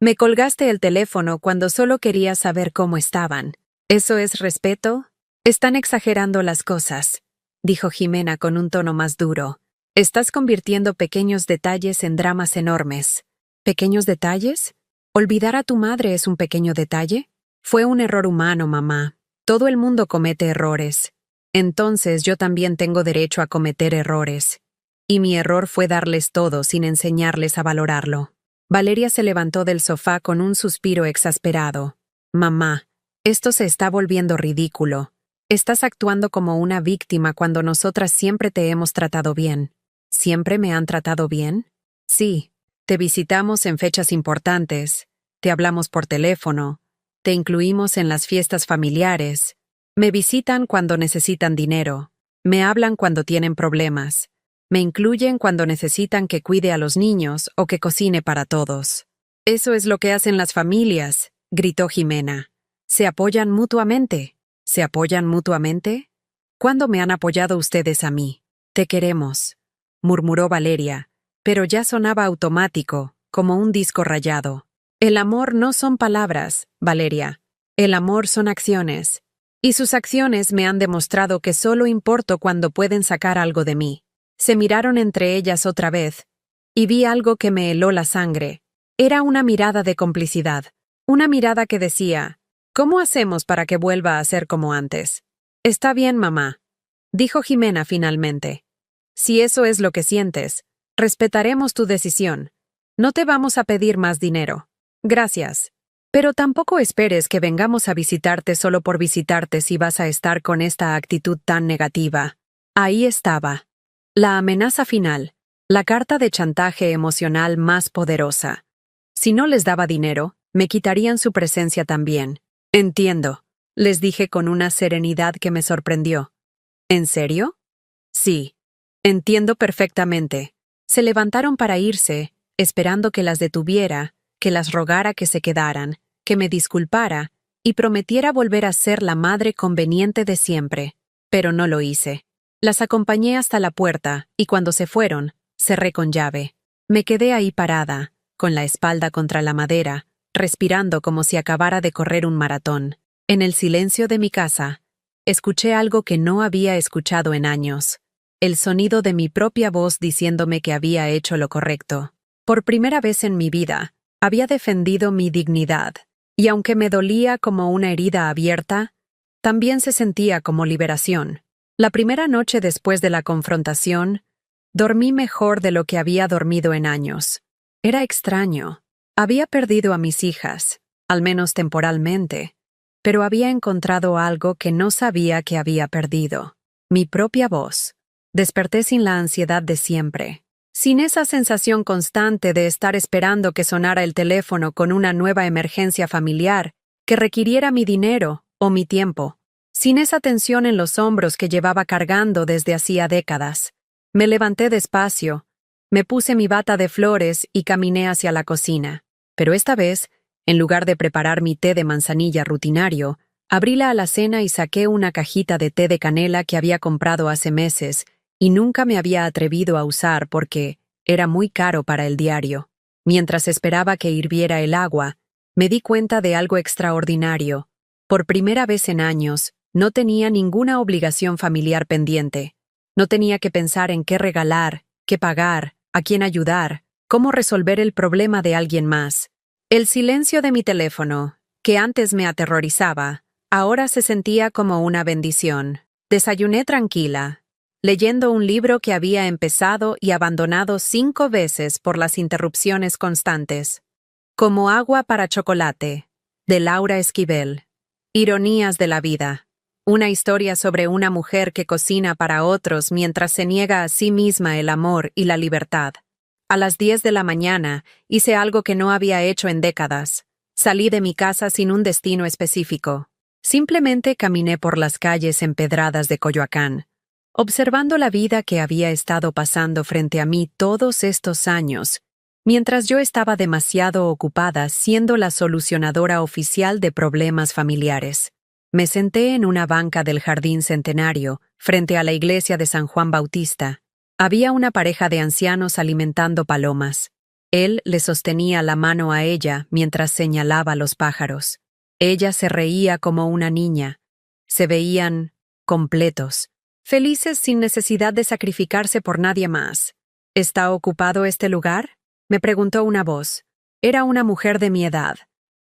me colgaste el teléfono cuando solo quería saber cómo estaban. ¿Eso es respeto? Están exagerando las cosas, dijo Jimena con un tono más duro. Estás convirtiendo pequeños detalles en dramas enormes. ¿Pequeños detalles? ¿Olvidar a tu madre es un pequeño detalle? Fue un error humano, mamá. Todo el mundo comete errores. Entonces yo también tengo derecho a cometer errores. Y mi error fue darles todo sin enseñarles a valorarlo. Valeria se levantó del sofá con un suspiro exasperado. Mamá, esto se está volviendo ridículo. Estás actuando como una víctima cuando nosotras siempre te hemos tratado bien. ¿Siempre me han tratado bien? Sí. Te visitamos en fechas importantes. Te hablamos por teléfono. Te incluimos en las fiestas familiares. Me visitan cuando necesitan dinero. Me hablan cuando tienen problemas. Me incluyen cuando necesitan que cuide a los niños o que cocine para todos. Eso es lo que hacen las familias, gritó Jimena. ¿Se apoyan mutuamente? ¿Se apoyan mutuamente? ¿Cuándo me han apoyado ustedes a mí? Te queremos, murmuró Valeria, pero ya sonaba automático, como un disco rayado. El amor no son palabras, Valeria. El amor son acciones. Y sus acciones me han demostrado que solo importo cuando pueden sacar algo de mí. Se miraron entre ellas otra vez, y vi algo que me heló la sangre. Era una mirada de complicidad. Una mirada que decía, ¿cómo hacemos para que vuelva a ser como antes? Está bien, mamá, dijo Jimena finalmente. Si eso es lo que sientes, respetaremos tu decisión. No te vamos a pedir más dinero. Gracias. Pero tampoco esperes que vengamos a visitarte solo por visitarte si vas a estar con esta actitud tan negativa. Ahí estaba. La amenaza final. La carta de chantaje emocional más poderosa. Si no les daba dinero, me quitarían su presencia también. Entiendo, les dije con una serenidad que me sorprendió. ¿En serio? Sí. Entiendo perfectamente. Se levantaron para irse, esperando que las detuviera, que las rogara que se quedaran, que me disculpara y prometiera volver a ser la madre conveniente de siempre. Pero no lo hice. Las acompañé hasta la puerta y cuando se fueron, cerré con llave. Me quedé ahí parada, con la espalda contra la madera, respirando como si acabara de correr un maratón. En el silencio de mi casa, escuché algo que no había escuchado en años. El sonido de mi propia voz diciéndome que había hecho lo correcto. Por primera vez en mi vida, había defendido mi dignidad, y aunque me dolía como una herida abierta, también se sentía como liberación. La primera noche después de la confrontación, dormí mejor de lo que había dormido en años. Era extraño. Había perdido a mis hijas, al menos temporalmente, pero había encontrado algo que no sabía que había perdido. Mi propia voz. Desperté sin la ansiedad de siempre, sin esa sensación constante de estar esperando que sonara el teléfono con una nueva emergencia familiar que requiriera mi dinero o mi tiempo, sin esa tensión en los hombros que llevaba cargando desde hacía décadas. Me levanté despacio, me puse mi bata de flores y caminé hacia la cocina. Pero esta vez, en lugar de preparar mi té de manzanilla rutinario, abrí la alacena y saqué una cajita de té de canela que había comprado hace meses y nunca me había atrevido a usar porque era muy caro para el diario. Mientras esperaba que hirviera el agua, me di cuenta de algo extraordinario. Por primera vez en años, no tenía ninguna obligación familiar pendiente. No tenía que pensar en qué regalar, qué pagar, a quién ayudar, cómo resolver el problema de alguien más. El silencio de mi teléfono, que antes me aterrorizaba, ahora se sentía como una bendición. Desayuné tranquila, leyendo un libro que había empezado y abandonado 5 veces por las interrupciones constantes. Como agua para chocolate, de Laura Esquivel. Ironías de la vida. Una historia sobre una mujer que cocina para otros mientras se niega a sí misma el amor y la libertad. A las 10 de la mañana hice algo que no había hecho en décadas. Salí de mi casa sin un destino específico. Simplemente caminé por las calles empedradas de Coyoacán, observando la vida que había estado pasando frente a mí todos estos años, mientras yo estaba demasiado ocupada siendo la solucionadora oficial de problemas familiares. Me senté en una banca del Jardín Centenario, frente a la iglesia de San Juan Bautista. Había una pareja de ancianos alimentando palomas. Él le sostenía la mano a ella mientras señalaba a los pájaros. Ella se reía como una niña. Se veían completos, felices sin necesidad de sacrificarse por nadie más. ¿Está ocupado este lugar?, me preguntó una voz. Era una mujer de mi edad,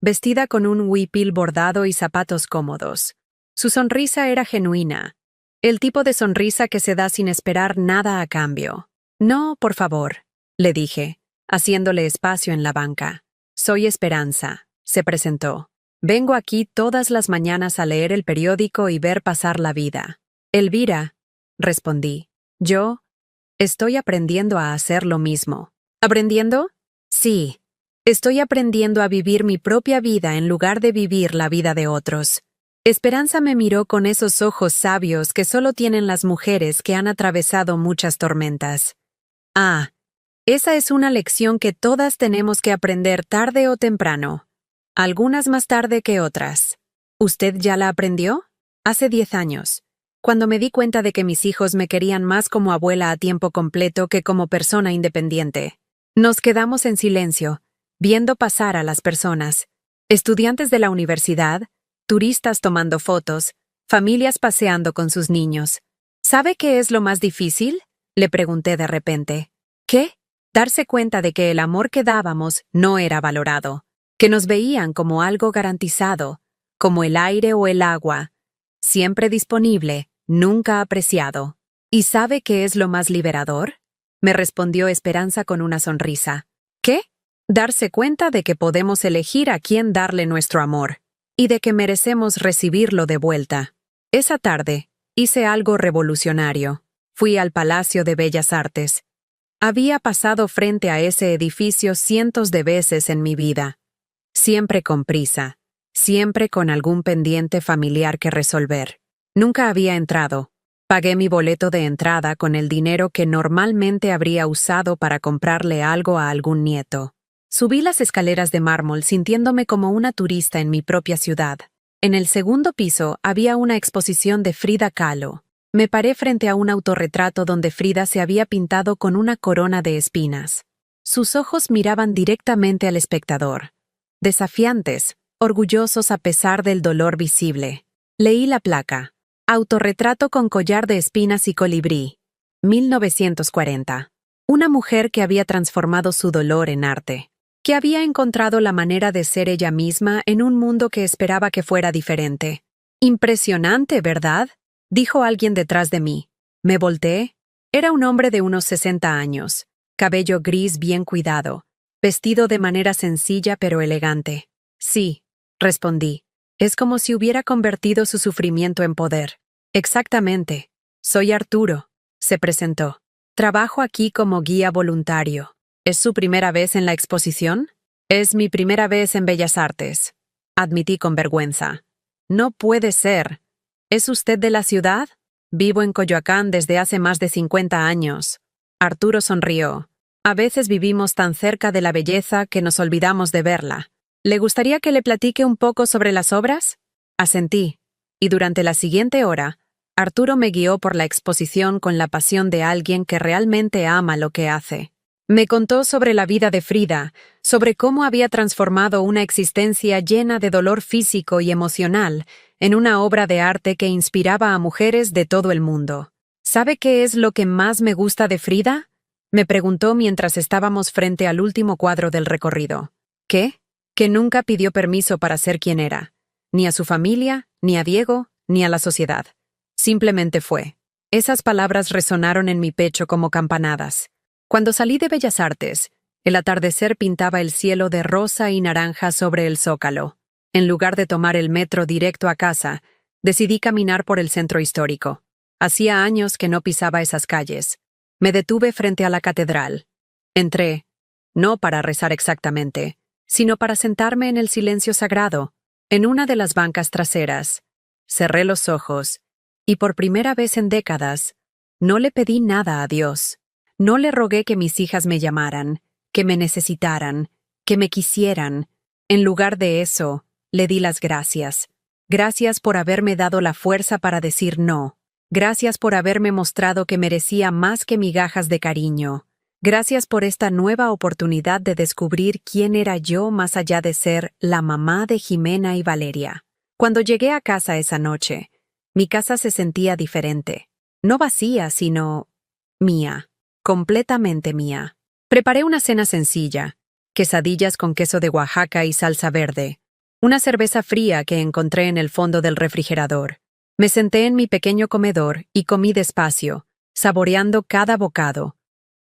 vestida con un huipil bordado y zapatos cómodos. Su sonrisa era genuina, el tipo de sonrisa que se da sin esperar nada a cambio. No, por favor, le dije, haciéndole espacio en la banca. Soy Esperanza, se presentó. Vengo aquí todas las mañanas a leer el periódico y ver pasar la vida. Elvira, respondí. Yo estoy aprendiendo a hacer lo mismo. ¿Aprendiendo? Sí. Estoy aprendiendo a vivir mi propia vida en lugar de vivir la vida de otros. Esperanza me miró con esos ojos sabios que solo tienen las mujeres que han atravesado muchas tormentas. Ah, esa es una lección que todas tenemos que aprender tarde o temprano. Algunas más tarde que otras. ¿Usted ya la aprendió? Hace 10 años, cuando me di cuenta de que mis hijos me querían más como abuela a tiempo completo que como persona independiente. Nos quedamos en silencio, viendo pasar a las personas. Estudiantes de la universidad, turistas tomando fotos, familias paseando con sus niños. ¿Sabe qué es lo más difícil?, le pregunté de repente. ¿Qué? Darse cuenta de que el amor que dábamos no era valorado, que nos veían como algo garantizado, como el aire o el agua, siempre disponible, nunca apreciado. ¿Y sabe qué es lo más liberador?, me respondió Esperanza con una sonrisa. ¿Qué? Darse cuenta de que podemos elegir a quién darle nuestro amor, y de que merecemos recibirlo de vuelta. Esa tarde, hice algo revolucionario. Fui al Palacio de Bellas Artes. Había pasado frente a ese edificio cientos de veces en mi vida. Siempre con prisa, siempre con algún pendiente familiar que resolver. Nunca había entrado. Pagué mi boleto de entrada con el dinero que normalmente habría usado para comprarle algo a algún nieto. Subí las escaleras de mármol sintiéndome como una turista en mi propia ciudad. En el segundo piso había una exposición de Frida Kahlo. Me paré frente a un autorretrato donde Frida se había pintado con una corona de espinas. Sus ojos miraban directamente al espectador, desafiantes, orgullosos a pesar del dolor visible. Leí la placa. Autorretrato con collar de espinas y colibrí. 1940. Una mujer que había transformado su dolor en arte, que había encontrado la manera de ser ella misma en un mundo que esperaba que fuera diferente. Impresionante, ¿verdad?, dijo alguien detrás de mí. Me volteé. Era un hombre de unos 60 años, cabello gris bien cuidado, vestido de manera sencilla pero elegante. Sí, respondí. Es como si hubiera convertido su sufrimiento en poder. Exactamente. Soy Arturo, se presentó. Trabajo aquí como guía voluntario. ¿Es su primera vez en la exposición? Es mi primera vez en Bellas Artes, admití con vergüenza. No puede ser. ¿Es usted de la ciudad? Vivo en Coyoacán desde hace más de 50 años. Arturo sonrió. A veces vivimos tan cerca de la belleza que nos olvidamos de verla. ¿Le gustaría que le platique un poco sobre las obras? Asentí, y durante la siguiente hora, Arturo me guió por la exposición con la pasión de alguien que realmente ama lo que hace. Me contó sobre la vida de Frida, sobre cómo había transformado una existencia llena de dolor físico y emocional en una obra de arte que inspiraba a mujeres de todo el mundo. ¿Sabe qué es lo que más me gusta de Frida?, me preguntó mientras estábamos frente al último cuadro del recorrido. ¿Qué? Que nunca pidió permiso para ser quien era, ni a su familia, ni a Diego, ni a la sociedad. Simplemente fue. Esas palabras resonaron en mi pecho como campanadas. Cuando salí de Bellas Artes, el atardecer pintaba el cielo de rosa y naranja sobre el Zócalo. En lugar de tomar el metro directo a casa, Decidí caminar por el centro histórico. Hacía años que no pisaba esas calles. Me detuve frente a la catedral. Entré, no para rezar exactamente, sino para sentarme en el silencio sagrado, en una de las bancas traseras. Cerré los ojos, y por primera vez en décadas, no le pedí nada a Dios. No le rogué que mis hijas me llamaran, que me necesitaran, que me quisieran. En lugar de eso, le di las gracias. Gracias por haberme dado la fuerza para decir no. Gracias por haberme mostrado que merecía más que migajas de cariño. Gracias por esta nueva oportunidad de descubrir quién era yo más allá de ser la mamá de Jimena y Valeria. Cuando llegué a casa esa noche, mi casa se sentía diferente. No vacía, sino mía. Completamente mía. Preparé una cena sencilla, quesadillas con queso de Oaxaca y salsa verde, una cerveza fría que encontré en el fondo del refrigerador. Me senté en mi pequeño comedor y comí despacio, saboreando cada bocado.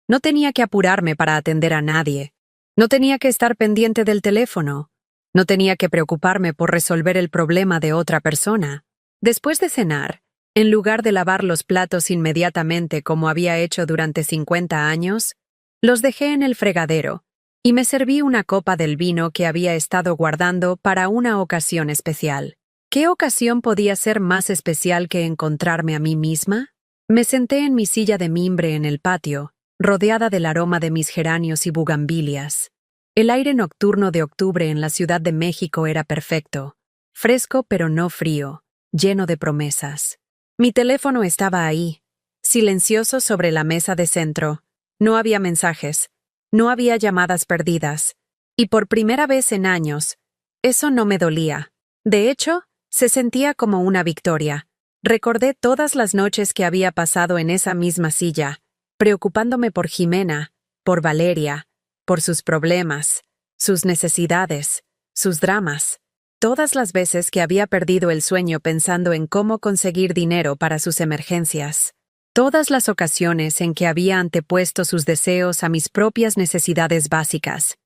No tenía que apurarme para atender a nadie. No tenía que estar pendiente del teléfono. No tenía que preocuparme por resolver el problema de otra persona. Después de cenar, en lugar de lavar los platos inmediatamente como había hecho durante 50 años, los dejé en el fregadero y me serví una copa del vino que había estado guardando para una ocasión especial. ¿Qué ocasión podía ser más especial que encontrarme a mí misma? Me senté en mi silla de mimbre en el patio, rodeada del aroma de mis geranios y bugambilias. El aire nocturno de octubre en la Ciudad de México era perfecto, fresco pero no frío, lleno de promesas. Mi teléfono estaba ahí, silencioso sobre la mesa de centro. No había mensajes, no había llamadas perdidas, y por primera vez en años, eso no me dolía. De hecho, se sentía como una victoria. Recordé todas las noches que había pasado en esa misma silla, preocupándome por Jimena, por Valeria, por sus problemas, sus necesidades, sus dramas. Todas las veces que había perdido el sueño pensando en cómo conseguir dinero para sus emergencias. Todas las ocasiones en que había antepuesto sus deseos a mis propias necesidades básicas.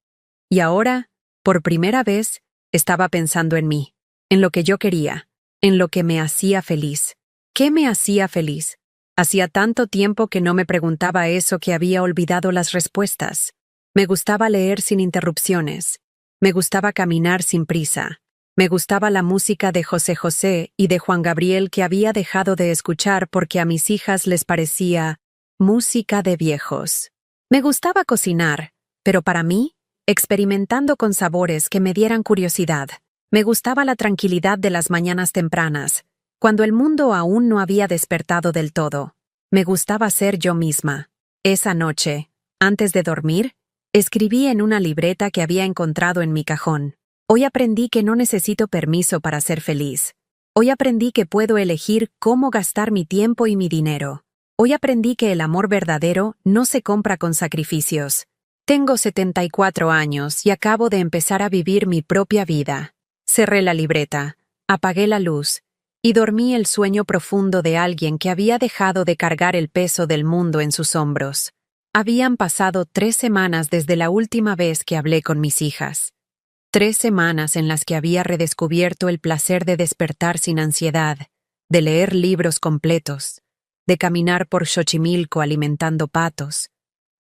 Y ahora, por primera vez, estaba pensando en mí, en lo que yo quería, en lo que me hacía feliz. ¿Qué me hacía feliz? Hacía tanto tiempo que no me preguntaba eso que había olvidado las respuestas. Me gustaba leer sin interrupciones. Me gustaba caminar sin prisa. Me gustaba la música de José José y de Juan Gabriel que había dejado de escuchar porque a mis hijas les parecía música de viejos. Me gustaba cocinar, pero para mí, experimentando con sabores que me dieran curiosidad. Me gustaba la tranquilidad de las mañanas tempranas, cuando el mundo aún no había despertado del todo. Me gustaba ser yo misma. Esa noche, antes de dormir, escribí en una libreta que había encontrado en mi cajón. Hoy aprendí que no necesito permiso para ser feliz. Hoy aprendí que puedo elegir cómo gastar mi tiempo y mi dinero. Hoy aprendí que el amor verdadero no se compra con sacrificios. Tengo 74 años y acabo de empezar a vivir mi propia vida. Cerré la libreta, apagué la luz y dormí el sueño profundo de alguien que había dejado de cargar el peso del mundo en sus hombros. Habían pasado 3 semanas desde la última vez que hablé con mis hijas. 3 semanas en las que había redescubierto el placer de despertar sin ansiedad, de leer libros completos, de caminar por Xochimilco alimentando patos,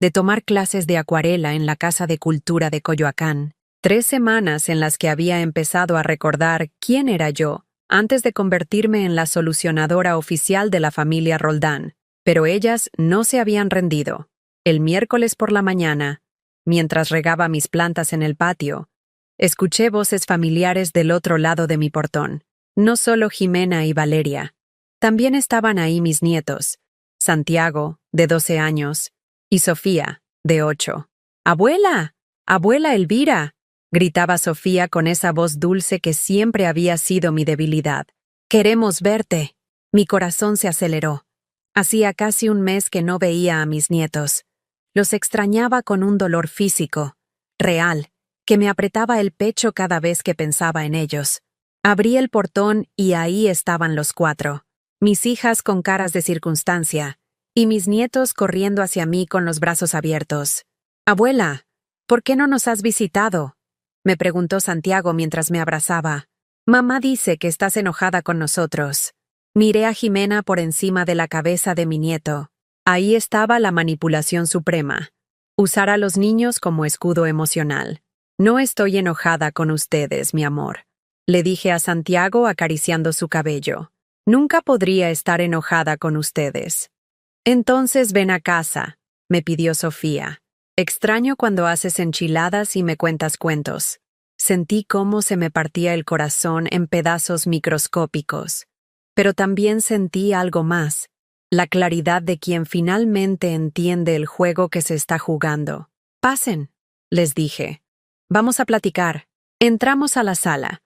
de tomar clases de acuarela en la Casa de Cultura de Coyoacán. 3 semanas en las que había empezado a recordar quién era yo antes de convertirme en la solucionadora oficial de la familia Roldán. Pero ellas no se habían rendido. El miércoles por la mañana, mientras regaba mis plantas en el patio, escuché voces familiares del otro lado de mi portón. No solo Jimena y Valeria. También estaban ahí mis nietos, Santiago, de 12 años, y Sofía, de 8. ¡Abuela! ¡Abuela Elvira!, gritaba Sofía con esa voz dulce que siempre había sido mi debilidad. ¡Queremos verte! Mi corazón se aceleró. Hacía casi un mes que no veía a mis nietos. Los extrañaba con un dolor físico, real, que me apretaba el pecho cada vez que pensaba en ellos. Abrí el portón y ahí estaban los 4. Mis hijas con caras de circunstancia, y mis nietos corriendo hacia mí con los brazos abiertos. «Abuela, ¿por qué no nos has visitado?», me preguntó Santiago mientras me abrazaba. Mamá dice que estás enojada con nosotros. Miré a Jimena por encima de la cabeza de mi nieto. Ahí estaba la manipulación suprema. Usar a los niños como escudo emocional. No estoy enojada con ustedes, mi amor, le dije a Santiago acariciando su cabello. Nunca podría estar enojada con ustedes. Entonces ven a casa, me pidió Sofía. Extraño cuando haces enchiladas y me cuentas cuentos. Sentí cómo se me partía el corazón en pedazos microscópicos. Pero también sentí algo más, la claridad de quien finalmente entiende el juego que se está jugando. Pasen, les dije. Vamos a platicar. Entramos a la sala.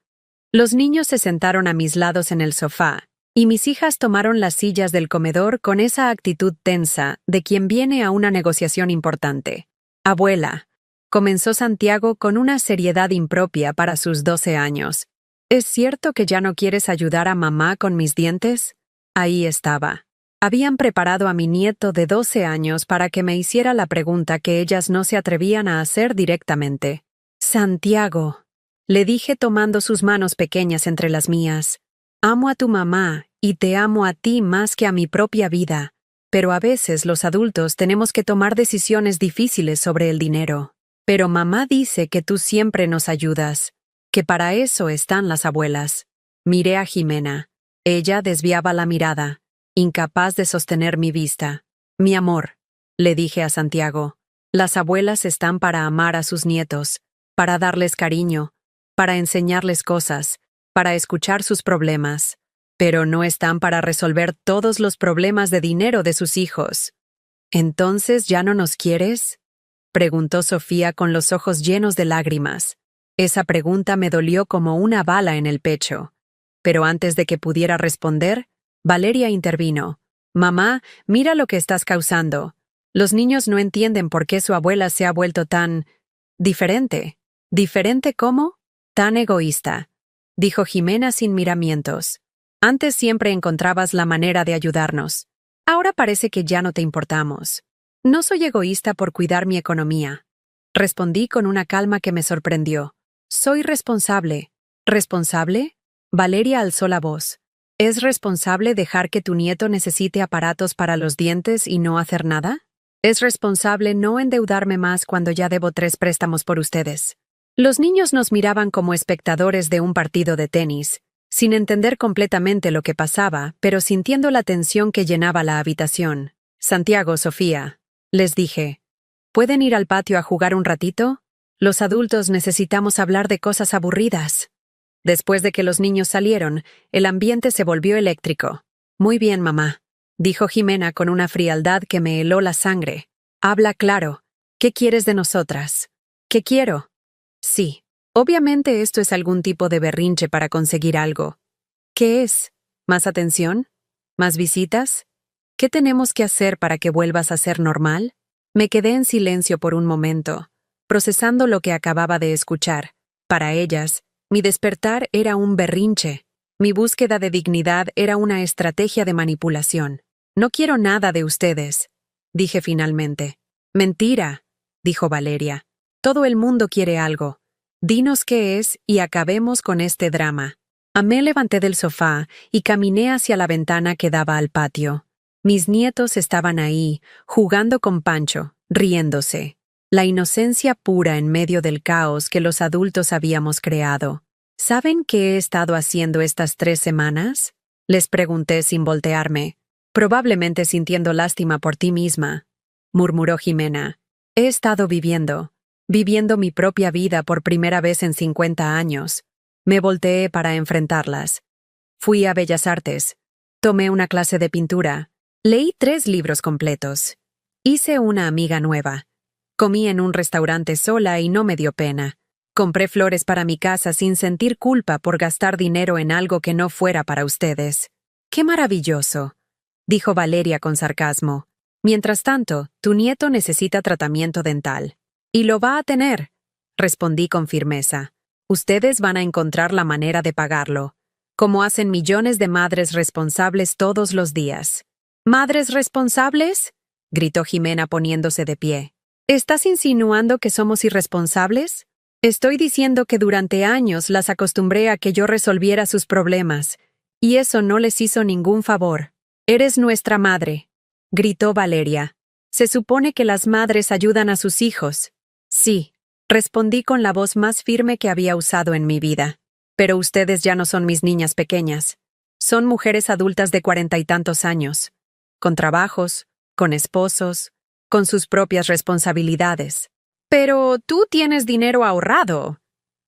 Los niños se sentaron a mis lados en el sofá, y mis hijas tomaron las sillas del comedor con esa actitud tensa de quien viene a una negociación importante. Abuela, comenzó Santiago con una seriedad impropia para sus 12 años. ¿Es cierto que ya no quieres ayudar a mamá con mis dientes? Ahí estaba. Habían preparado a mi nieto de 12 años para que me hiciera la pregunta que ellas no se atrevían a hacer directamente. Santiago, le dije tomando sus manos pequeñas entre las mías. Amo a tu mamá y te amo a ti más que a mi propia vida, pero a veces los adultos tenemos que tomar decisiones difíciles sobre el dinero. Pero mamá dice que tú siempre nos ayudas, que para eso están las abuelas. Miré a Jimena. Ella desviaba la mirada, incapaz de sostener mi vista. Mi amor, le dije a Santiago, las abuelas están para amar a sus nietos, para darles cariño, para enseñarles cosas, para escuchar sus problemas, pero no están para resolver todos los problemas de dinero de sus hijos. ¿Entonces ya no nos quieres?, preguntó Sofía con los ojos llenos de lágrimas. Esa pregunta me dolió como una bala en el pecho. Pero antes de que pudiera responder, Valeria intervino. Mamá, mira lo que estás causando. Los niños no entienden por qué su abuela se ha vuelto tan... diferente. ¿Diferente cómo? Tan egoísta, dijo Jimena sin miramientos. Antes siempre encontrabas la manera de ayudarnos. Ahora parece que ya no te importamos. No soy egoísta por cuidar mi economía. Respondí con una calma que me sorprendió. Soy responsable. ¿Responsable? Valeria alzó la voz. ¿Es responsable dejar que tu nieto necesite aparatos para los dientes y no hacer nada? ¿Es responsable no endeudarme más cuando ya debo 3 préstamos por ustedes? Los niños nos miraban como espectadores de un partido de tenis, sin entender completamente lo que pasaba, pero sintiendo la tensión que llenaba la habitación. Santiago, Sofía, les dije, ¿pueden ir al patio a jugar un ratito? Los adultos necesitamos hablar de cosas aburridas. Después de que los niños salieron, el ambiente se volvió eléctrico. Muy bien, mamá, dijo Jimena con una frialdad que me heló la sangre. Habla claro. ¿Qué quieres de nosotras? ¿Qué quiero? Sí, obviamente esto es algún tipo de berrinche para conseguir algo. ¿Qué es? ¿Más atención? ¿Más visitas? ¿Qué tenemos que hacer para que vuelvas a ser normal? Me quedé en silencio por un momento, procesando lo que acababa de escuchar. Para ellas, mi despertar era un berrinche. Mi búsqueda de dignidad era una estrategia de manipulación. No quiero nada de ustedes, dije finalmente. Mentira, dijo Valeria. Todo el mundo quiere algo. Dinos qué es y acabemos con este drama. Me levanté del sofá y caminé hacia la ventana que daba al patio. Mis nietos estaban ahí, jugando con Pancho, riéndose. La inocencia pura en medio del caos que los adultos habíamos creado. ¿Saben qué he estado haciendo estas 3 semanas? Les pregunté sin voltearme. Probablemente sintiendo lástima por ti misma, murmuró Jimena. He estado viviendo mi propia vida por primera vez en 50 años. Me volteé para enfrentarlas. Fui a Bellas Artes. Tomé una clase de pintura. Leí 3 libros completos. Hice una amiga nueva. Comí en un restaurante sola y no me dio pena. Compré flores para mi casa sin sentir culpa por gastar dinero en algo que no fuera para ustedes. ¡Qué maravilloso!, dijo Valeria con sarcasmo. Mientras tanto, tu nieto necesita tratamiento dental. Y lo va a tener, respondí con firmeza. Ustedes van a encontrar la manera de pagarlo, como hacen millones de madres responsables todos los días. ¿Madres responsables?, gritó Jimena poniéndose de pie. ¿Estás insinuando que somos irresponsables? Estoy diciendo que durante años las acostumbré a que yo resolviera sus problemas, y eso no les hizo ningún favor. Eres nuestra madre, gritó Valeria. Se supone que las madres ayudan a sus hijos. Sí, respondí con la voz más firme que había usado en mi vida. Pero ustedes ya no son mis niñas pequeñas. Son mujeres adultas de 40 y tantos años, con trabajos, con esposos, con sus propias responsabilidades. Pero tú tienes dinero ahorrado.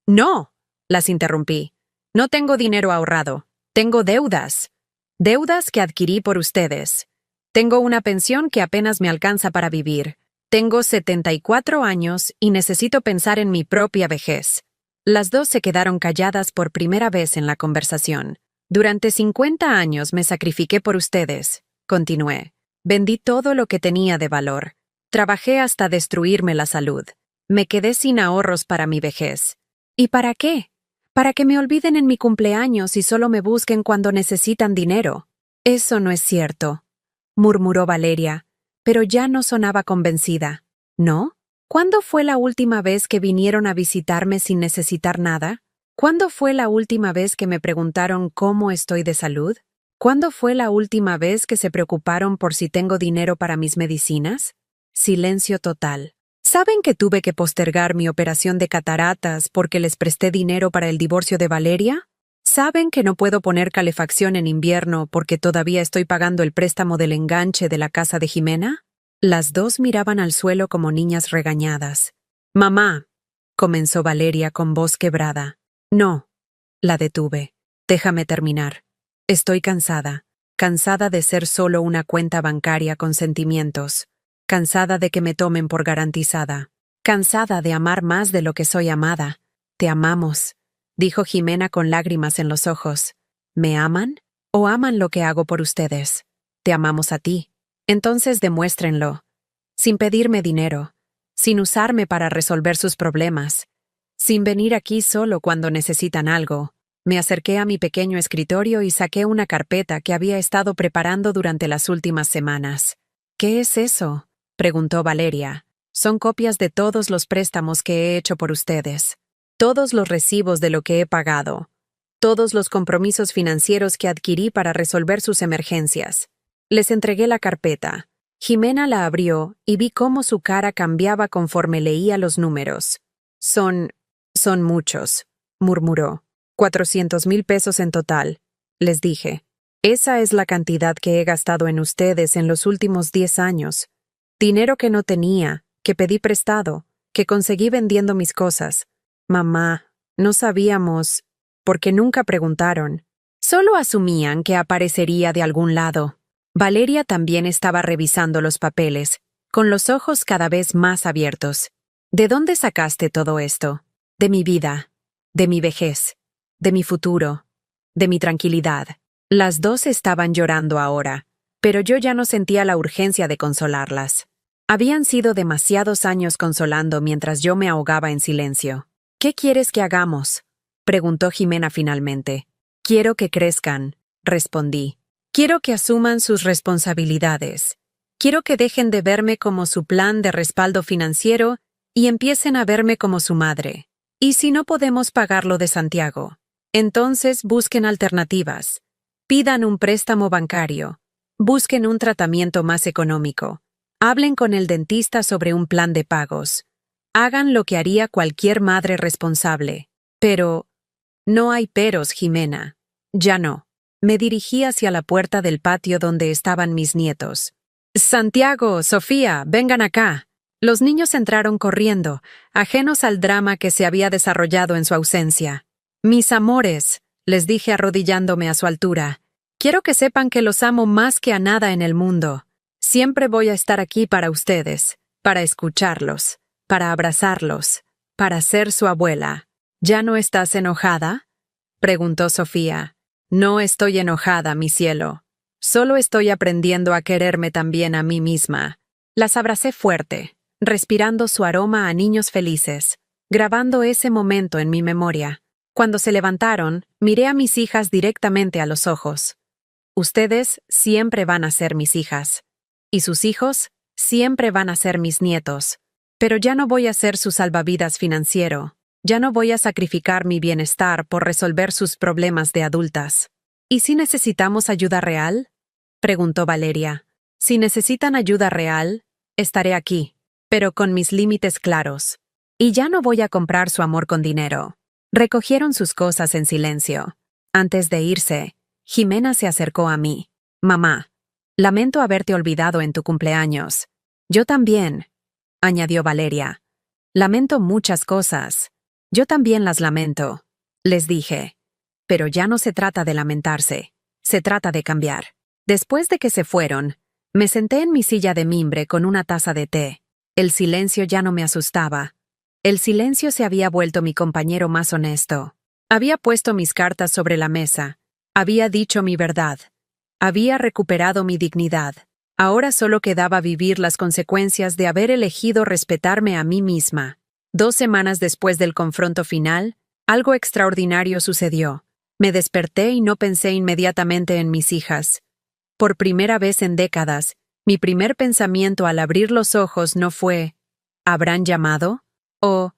No, las interrumpí. No tengo dinero ahorrado. Tengo deudas. Deudas que adquirí por ustedes. Tengo una pensión que apenas me alcanza para vivir. Tengo 74 años y necesito pensar en mi propia vejez. Las dos se quedaron calladas por primera vez en la conversación. Durante 50 años me sacrifiqué por ustedes, continué. Vendí todo lo que tenía de valor. Trabajé hasta destruirme la salud. Me quedé sin ahorros para mi vejez. ¿Y para qué? Para que me olviden en mi cumpleaños y solo me busquen cuando necesitan dinero. Eso no es cierto, murmuró Valeria, pero ya no sonaba convencida. ¿No? ¿Cuándo fue la última vez que vinieron a visitarme sin necesitar nada? ¿Cuándo fue la última vez que me preguntaron cómo estoy de salud? ¿Cuándo fue la última vez que se preocuparon por si tengo dinero para mis medicinas? Silencio total. ¿Saben que tuve que postergar mi operación de cataratas porque les presté dinero para el divorcio de Valeria? ¿Saben que no puedo poner calefacción en invierno porque todavía estoy pagando el préstamo del enganche de la casa de Jimena? Las dos miraban al suelo como niñas regañadas. «Mamá», comenzó Valeria con voz quebrada. «No», la detuve. «Déjame terminar. Estoy cansada. Cansada de ser solo una cuenta bancaria con sentimientos. Cansada de que me tomen por garantizada. Cansada de amar más de lo que soy amada. Te amamos», dijo Jimena con lágrimas en los ojos. «¿Me aman? ¿O aman lo que hago por ustedes? Te amamos a ti. Entonces demuéstrenlo. Sin pedirme dinero. Sin usarme para resolver sus problemas. Sin venir aquí solo cuando necesitan algo. Me acerqué a mi pequeño escritorio y saqué una carpeta que había estado preparando durante las últimas semanas. «¿Qué es eso?», preguntó Valeria. «Son copias de todos los préstamos que he hecho por ustedes. Todos los recibos de lo que he pagado. Todos los compromisos financieros que adquirí para resolver sus emergencias». Les entregué la carpeta. Jimena la abrió y vi cómo su cara cambiaba conforme leía los números. Son muchos», murmuró. 400,000 pesos en total, les dije. Esa es la cantidad que he gastado en ustedes en los últimos 10 años. Dinero que no tenía, que pedí prestado, que conseguí vendiendo mis cosas. Mamá, no sabíamos, porque nunca preguntaron. Solo asumían que aparecería de algún lado. Valeria también estaba revisando los papeles, con los ojos cada vez más abiertos. ¿De dónde sacaste todo esto? De mi vida, de mi vejez, de mi futuro, de mi tranquilidad. Las dos estaban llorando ahora, pero yo ya no sentía la urgencia de consolarlas. Habían sido demasiados años consolando mientras yo me ahogaba en silencio. «¿Qué quieres que hagamos?», preguntó Jimena finalmente. «Quiero que crezcan», respondí. «Quiero que asuman sus responsabilidades. Quiero que dejen de verme como su plan de respaldo financiero y empiecen a verme como su madre. Y si no podemos pagar lo de Santiago, entonces busquen alternativas. Pidan un préstamo bancario. Busquen un tratamiento más económico. Hablen con el dentista sobre un plan de pagos. Hagan lo que haría cualquier madre responsable. Pero no hay peros, Jimena. Ya no». Me dirigí hacia la puerta del patio donde estaban mis nietos. «Santiago, Sofía, vengan acá». Los niños entraron corriendo, ajenos al drama que se había desarrollado en su ausencia. «Mis amores», les dije arrodillándome a su altura, «quiero que sepan que los amo más que a nada en el mundo. Siempre voy a estar aquí para ustedes, para escucharlos, para abrazarlos, para ser su abuela». «¿Ya no estás enojada?», preguntó Sofía. «No estoy enojada, mi cielo. Solo estoy aprendiendo a quererme también a mí misma». Las abracé fuerte, respirando su aroma a niños felices, grabando ese momento en mi memoria. Cuando se levantaron, miré a mis hijas directamente a los ojos. «Ustedes siempre van a ser mis hijas. Y sus hijos siempre van a ser mis nietos. Pero ya no voy a ser su salvavidas financiero. Ya no voy a sacrificar mi bienestar por resolver sus problemas de adultas. ¿Y si necesitamos ayuda real? Preguntó Valeria. Si necesitan ayuda real, estaré aquí, pero con mis límites claros. Y ya no voy a comprar su amor con dinero. Recogieron sus cosas en silencio. Antes de irse, Jimena se acercó a mí. Mamá, lamento haberte olvidado en tu cumpleaños. Yo también, añadió Valeria. Lamento muchas cosas. Yo también las lamento, les dije. Pero ya no se trata de lamentarse, se trata de cambiar. Después de que se fueron, me senté en mi silla de mimbre con una taza de té. El silencio ya no me asustaba. El silencio se había vuelto mi compañero más honesto. Había puesto mis cartas sobre la mesa. Había dicho mi verdad. Había recuperado mi dignidad. Ahora solo quedaba vivir las consecuencias de haber elegido respetarme a mí misma. 2 semanas después del confronto final, algo extraordinario sucedió. Me desperté y no pensé inmediatamente en mis hijas. Por primera vez en décadas, mi primer pensamiento al abrir los ojos no fue ¿habrán llamado? O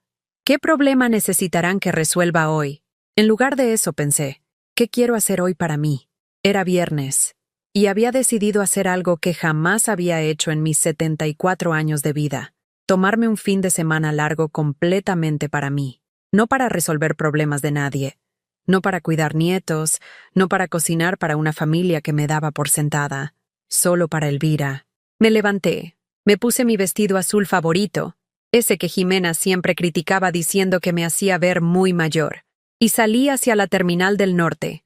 ¿qué problema necesitarán que resuelva hoy? En lugar de eso pensé, ¿qué quiero hacer hoy para mí? Era viernes, y había decidido hacer algo que jamás había hecho en mis 74 años de vida. Tomarme un fin de semana largo completamente para mí, no para resolver problemas de nadie, no para cuidar nietos, no para cocinar para una familia que me daba por sentada, solo para Elvira. Me levanté, me puse mi vestido azul favorito, ese que Jimena siempre criticaba diciendo que me hacía ver muy mayor, y salí hacia la terminal del norte.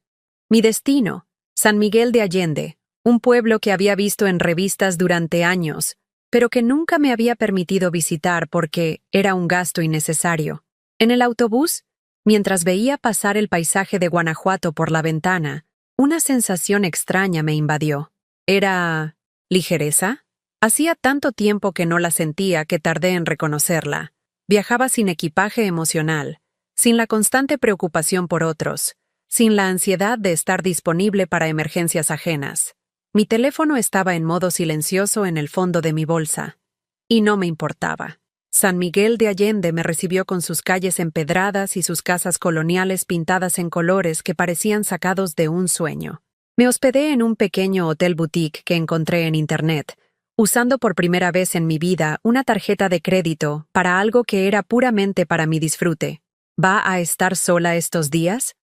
Mi destino, San Miguel de Allende, un pueblo que había visto en revistas durante años, pero que nunca me había permitido visitar porque era un gasto innecesario. En el autobús, mientras veía pasar el paisaje de Guanajuato por la ventana, una sensación extraña me invadió. ¿Era ligereza? Hacía tanto tiempo que no la sentía que tardé en reconocerla. Viajaba sin equipaje emocional, sin la constante preocupación por otros, sin la ansiedad de estar disponible para emergencias ajenas. Mi teléfono estaba en modo silencioso en el fondo de mi bolsa. Y no me importaba. San Miguel de Allende me recibió con sus calles empedradas y sus casas coloniales pintadas en colores que parecían sacados de un sueño. Me hospedé en un pequeño hotel boutique que encontré en Internet, usando por primera vez en mi vida una tarjeta de crédito para algo que era puramente para mi disfrute. ¿Va a estar sola estos días?,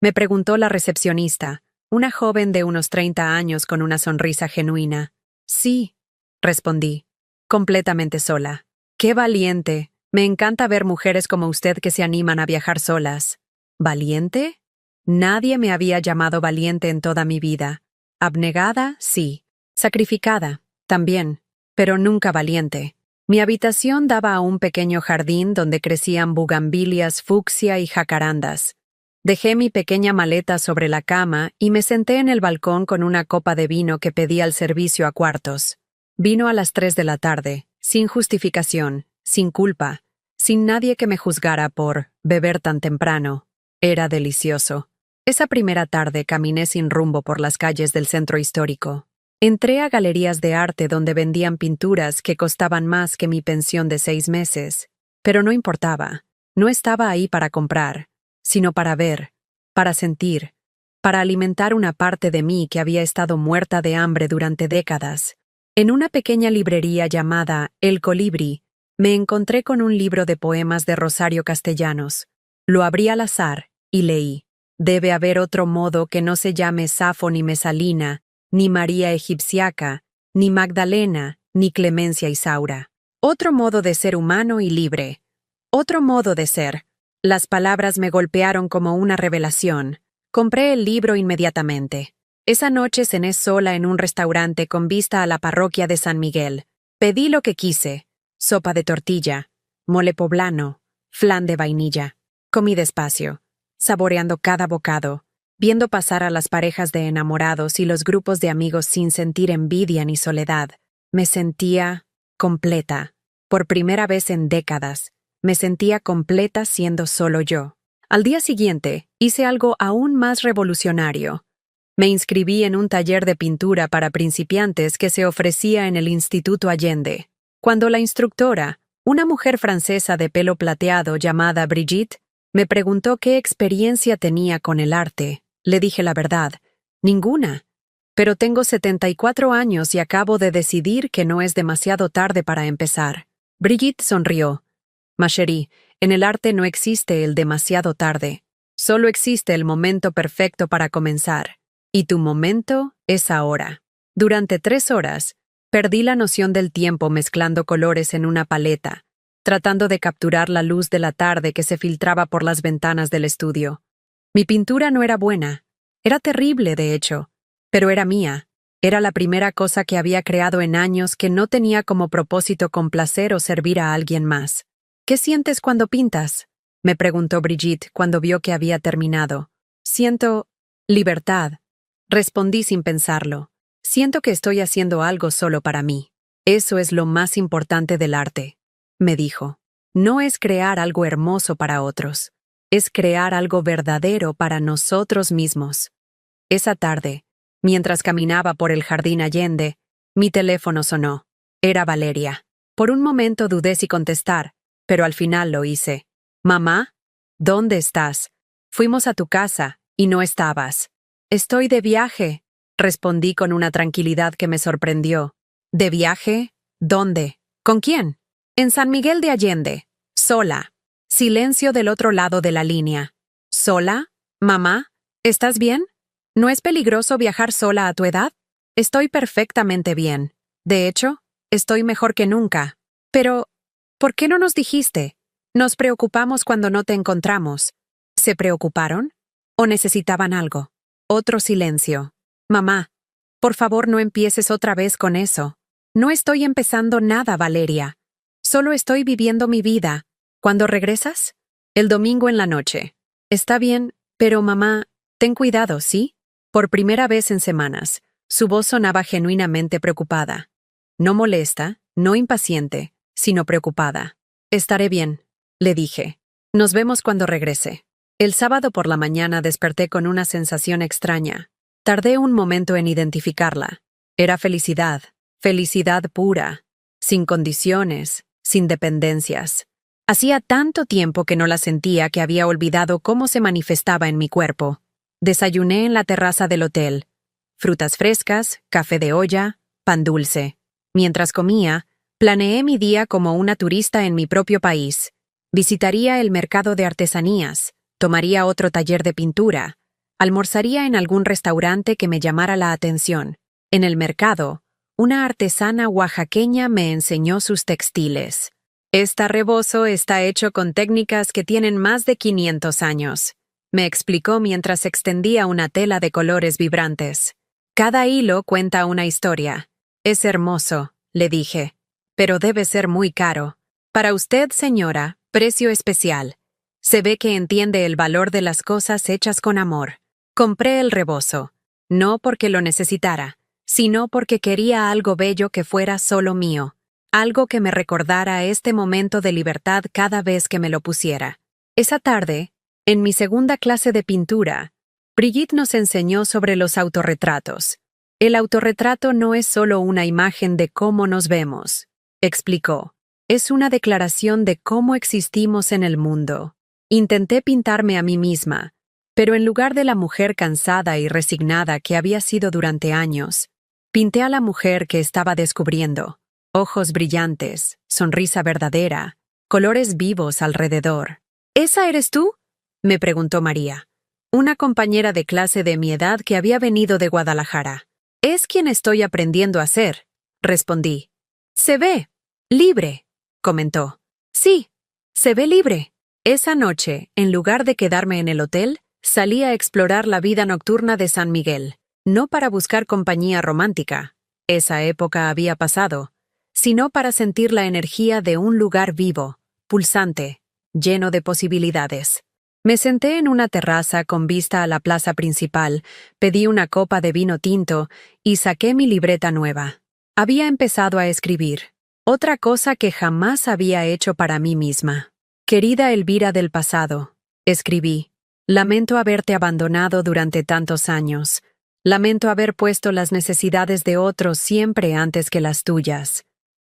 me preguntó la recepcionista, una joven de unos 30 años con una sonrisa genuina. Sí, respondí, completamente sola. ¡Qué valiente! Me encanta ver mujeres como usted que se animan a viajar solas. ¿Valiente? Nadie me había llamado valiente en toda mi vida. Abnegada, sí. Sacrificada, también, pero nunca valiente. Mi habitación daba a un pequeño jardín donde crecían bugambilias fucsia y jacarandas. Dejé mi pequeña maleta sobre la cama y me senté en el balcón con una copa de vino que pedí al servicio a cuartos. Vino a las 3 de la tarde, sin justificación, sin culpa, sin nadie que me juzgara por beber tan temprano. Era delicioso. Esa primera tarde caminé sin rumbo por las calles del centro histórico. Entré a galerías de arte donde vendían pinturas que costaban más que mi pensión de 6 meses. Pero no importaba. No estaba ahí para comprar, sino para ver, para sentir, para alimentar una parte de mí que había estado muerta de hambre durante décadas. En una pequeña librería llamada El Colibrí, me encontré con un libro de poemas de Rosario Castellanos. Lo abrí al azar y leí. Debe haber otro modo que no se llame Safo ni Mesalina, ni María Egipciaca, ni Magdalena, ni Clemencia Isaura. Otro modo de ser humano y libre. Otro modo de ser. Las palabras me golpearon como una revelación. Compré el libro inmediatamente. Esa noche cené sola en un restaurante con vista a la parroquia de San Miguel. Pedí lo que quise: sopa de tortilla, mole poblano, flan de vainilla. Comí despacio, saboreando cada bocado, viendo pasar a las parejas de enamorados y los grupos de amigos sin sentir envidia ni soledad. Me sentía completa. Por primera vez en décadas, me sentía completa siendo solo yo. Al día siguiente, hice algo aún más revolucionario. Me inscribí en un taller de pintura para principiantes que se ofrecía en el Instituto Allende. Cuando la instructora, una mujer francesa de pelo plateado llamada Brigitte, Me preguntó qué experiencia tenía con el arte. Le dije la verdad. Ninguna. Pero tengo 74 años y acabo de decidir que no es demasiado tarde para empezar. Brigitte sonrió. Ma chérie, en el arte no existe el demasiado tarde. Solo existe el momento perfecto para comenzar. Y tu momento es ahora. Durante 3 horas, perdí la noción del tiempo mezclando colores en una paleta, tratando de capturar la luz de la tarde que se filtraba por las ventanas del estudio. Mi pintura no era buena. Era terrible, de hecho. Pero era mía. Era la primera cosa que había creado en años que no tenía como propósito complacer o servir a alguien más. ¿Qué sientes cuando pintas?, me preguntó Brigitte cuando vio que había terminado. Siento libertad. Respondí sin pensarlo. Siento que estoy haciendo algo solo para mí. Eso es lo más importante del arte, me dijo. No es crear algo hermoso para otros. Es crear algo verdadero para nosotros mismos. Esa tarde, mientras caminaba por el jardín Allende, mi teléfono sonó. Era Valeria. Por un momento dudé si contestar, pero al final lo hice. «Mamá, ¿dónde estás? Fuimos a tu casa y no estabas». «Estoy de viaje», respondí con una tranquilidad que me sorprendió. «¿De viaje? ¿Dónde? ¿Con quién?» «En San Miguel de Allende. Sola». Silencio del otro lado de la línea. «¿Sola? Mamá, ¿estás bien? ¿No es peligroso viajar sola a tu edad?» «Estoy perfectamente bien. De hecho, estoy mejor que nunca. Pero, ¿por qué no nos dijiste? Nos preocupamos cuando no te encontramos». ¿Se preocuparon? ¿O necesitaban algo? Otro silencio. «Mamá, por favor no empieces otra vez con eso. No estoy empezando nada, Valeria. Solo estoy viviendo mi vida. ¿Cuándo regresas?» «El domingo en la noche». «Está bien, pero mamá, ten cuidado, ¿sí?» Por primera vez en semanas, su voz sonaba genuinamente preocupada. No molesta, no impaciente, sino preocupada. «Estaré bien», le dije. «Nos vemos cuando regrese». El sábado por la mañana desperté con una sensación extraña. Tardé un momento en identificarla. Era felicidad, felicidad pura, sin condiciones, sin dependencias. Hacía tanto tiempo que no la sentía que había olvidado cómo se manifestaba en mi cuerpo. Desayuné en la terraza del hotel. Frutas frescas, café de olla, pan dulce. Mientras comía, planeé mi día como una turista en mi propio país. Visitaría el mercado de artesanías, tomaría otro taller de pintura, almorzaría en algún restaurante que me llamara la atención. En el mercado, una artesana oaxaqueña me enseñó sus textiles. «Este rebozo está hecho con técnicas que tienen más de 500 años», me explicó mientras extendía una tela de colores vibrantes. «Cada hilo cuenta una historia. Es hermoso», le dije, «pero debe ser muy caro. Para usted, señora, precio especial. Se ve que entiende el valor de las cosas hechas con amor». Compré el rebozo, no porque lo necesitara, sino porque quería algo bello que fuera solo mío, algo que me recordara este momento de libertad cada vez que me lo pusiera. Esa tarde, en mi segunda clase de pintura, Brigitte nos enseñó sobre los autorretratos. «El autorretrato no es solo una imagen de cómo nos vemos», explicó. «Es una declaración de cómo existimos en el mundo». Intenté pintarme a mí misma, pero en lugar de la mujer cansada y resignada que había sido durante años, pinté a la mujer que estaba descubriendo. Ojos brillantes, sonrisa verdadera, colores vivos alrededor. «¿Esa eres tú?», me preguntó María, una compañera de clase de mi edad que había venido de Guadalajara. «Es quien estoy aprendiendo a ser», respondí. «Se ve libre», comentó. «Sí, se ve libre». Esa noche, en lugar de quedarme en el hotel, salí a explorar la vida nocturna de San Miguel, no para buscar compañía romántica, esa época había pasado, sino para sentir la energía de un lugar vivo, pulsante, lleno de posibilidades. Me senté en una terraza con vista a la plaza principal, pedí una copa de vino tinto y saqué mi libreta nueva. Había empezado a escribir, otra cosa que jamás había hecho para mí misma. «Querida Elvira del pasado», escribí. «Lamento haberte abandonado durante tantos años. Lamento haber puesto las necesidades de otros siempre antes que las tuyas.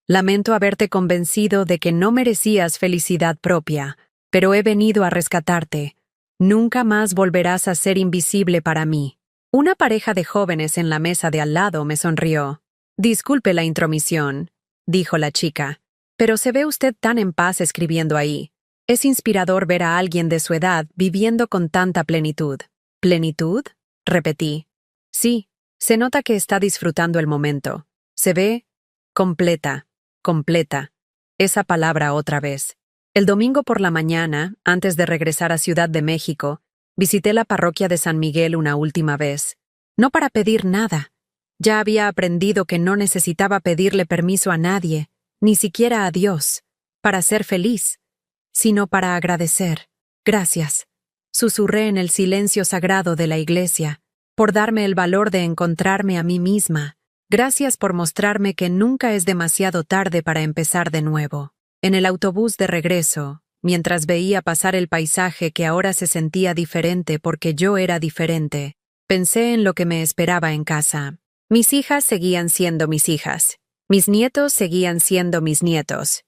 Lamento haberte convencido de que no merecías felicidad propia, pero he venido a rescatarte. Nunca más volverás a ser invisible para mí. Una pareja de jóvenes en la mesa de al lado me sonrió. Disculpe la intromisión, dijo la chica, pero se ve usted tan en paz escribiendo ahí. Es inspirador ver a alguien de su edad viviendo con tanta plenitud. ¿Plenitud? Repetí. Sí, se nota que está disfrutando el momento. Se ve completa, completa. Esa palabra otra vez. El domingo por la mañana, antes de regresar a Ciudad de México, visité la parroquia de San Miguel una última vez. No para pedir nada. Ya había aprendido que no necesitaba pedirle permiso a nadie, ni siquiera a Dios, para ser feliz, sino para agradecer. Gracias, susurré en el silencio sagrado de la iglesia, por darme el valor de encontrarme a mí misma. Gracias por mostrarme que nunca es demasiado tarde para empezar de nuevo. En el autobús de regreso, mientras veía pasar el paisaje que ahora se sentía diferente porque yo era diferente, pensé en lo que me esperaba en casa. Mis hijas seguían siendo mis hijas. Mis nietos seguían siendo mis nietos.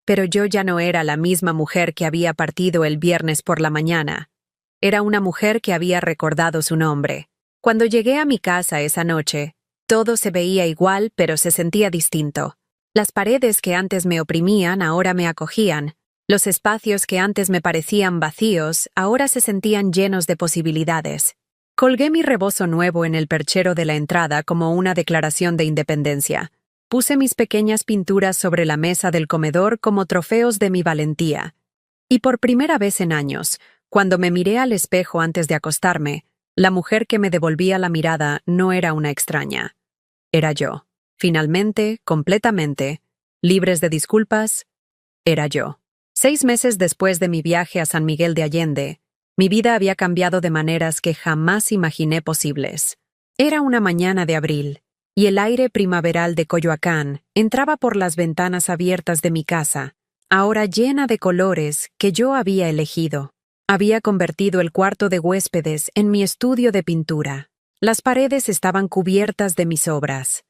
Pero yo ya no era la misma mujer que había partido el viernes por la mañana. Era una mujer que había recordado su nombre. Cuando llegué a mi casa esa noche, todo se veía igual, pero se sentía distinto. Las paredes que antes me oprimían ahora me acogían. Los espacios que antes me parecían vacíos ahora se sentían llenos de posibilidades. Colgué mi rebozo nuevo en el perchero de la entrada como una declaración de independencia. Puse mis pequeñas pinturas sobre la mesa del comedor como trofeos de mi valentía. Y por primera vez en años, cuando me miré al espejo antes de acostarme, la mujer que me devolvía la mirada no era una extraña. Era yo. Finalmente, completamente, libres de disculpas, era yo. 6 meses después de mi viaje a San Miguel de Allende, mi vida había cambiado de maneras que jamás imaginé posibles. Era una mañana de abril, y el aire primaveral de Coyoacán entraba por las ventanas abiertas de mi casa, ahora llena de colores que yo había elegido. Había convertido el cuarto de huéspedes en mi estudio de pintura. Las paredes estaban cubiertas de mis obras.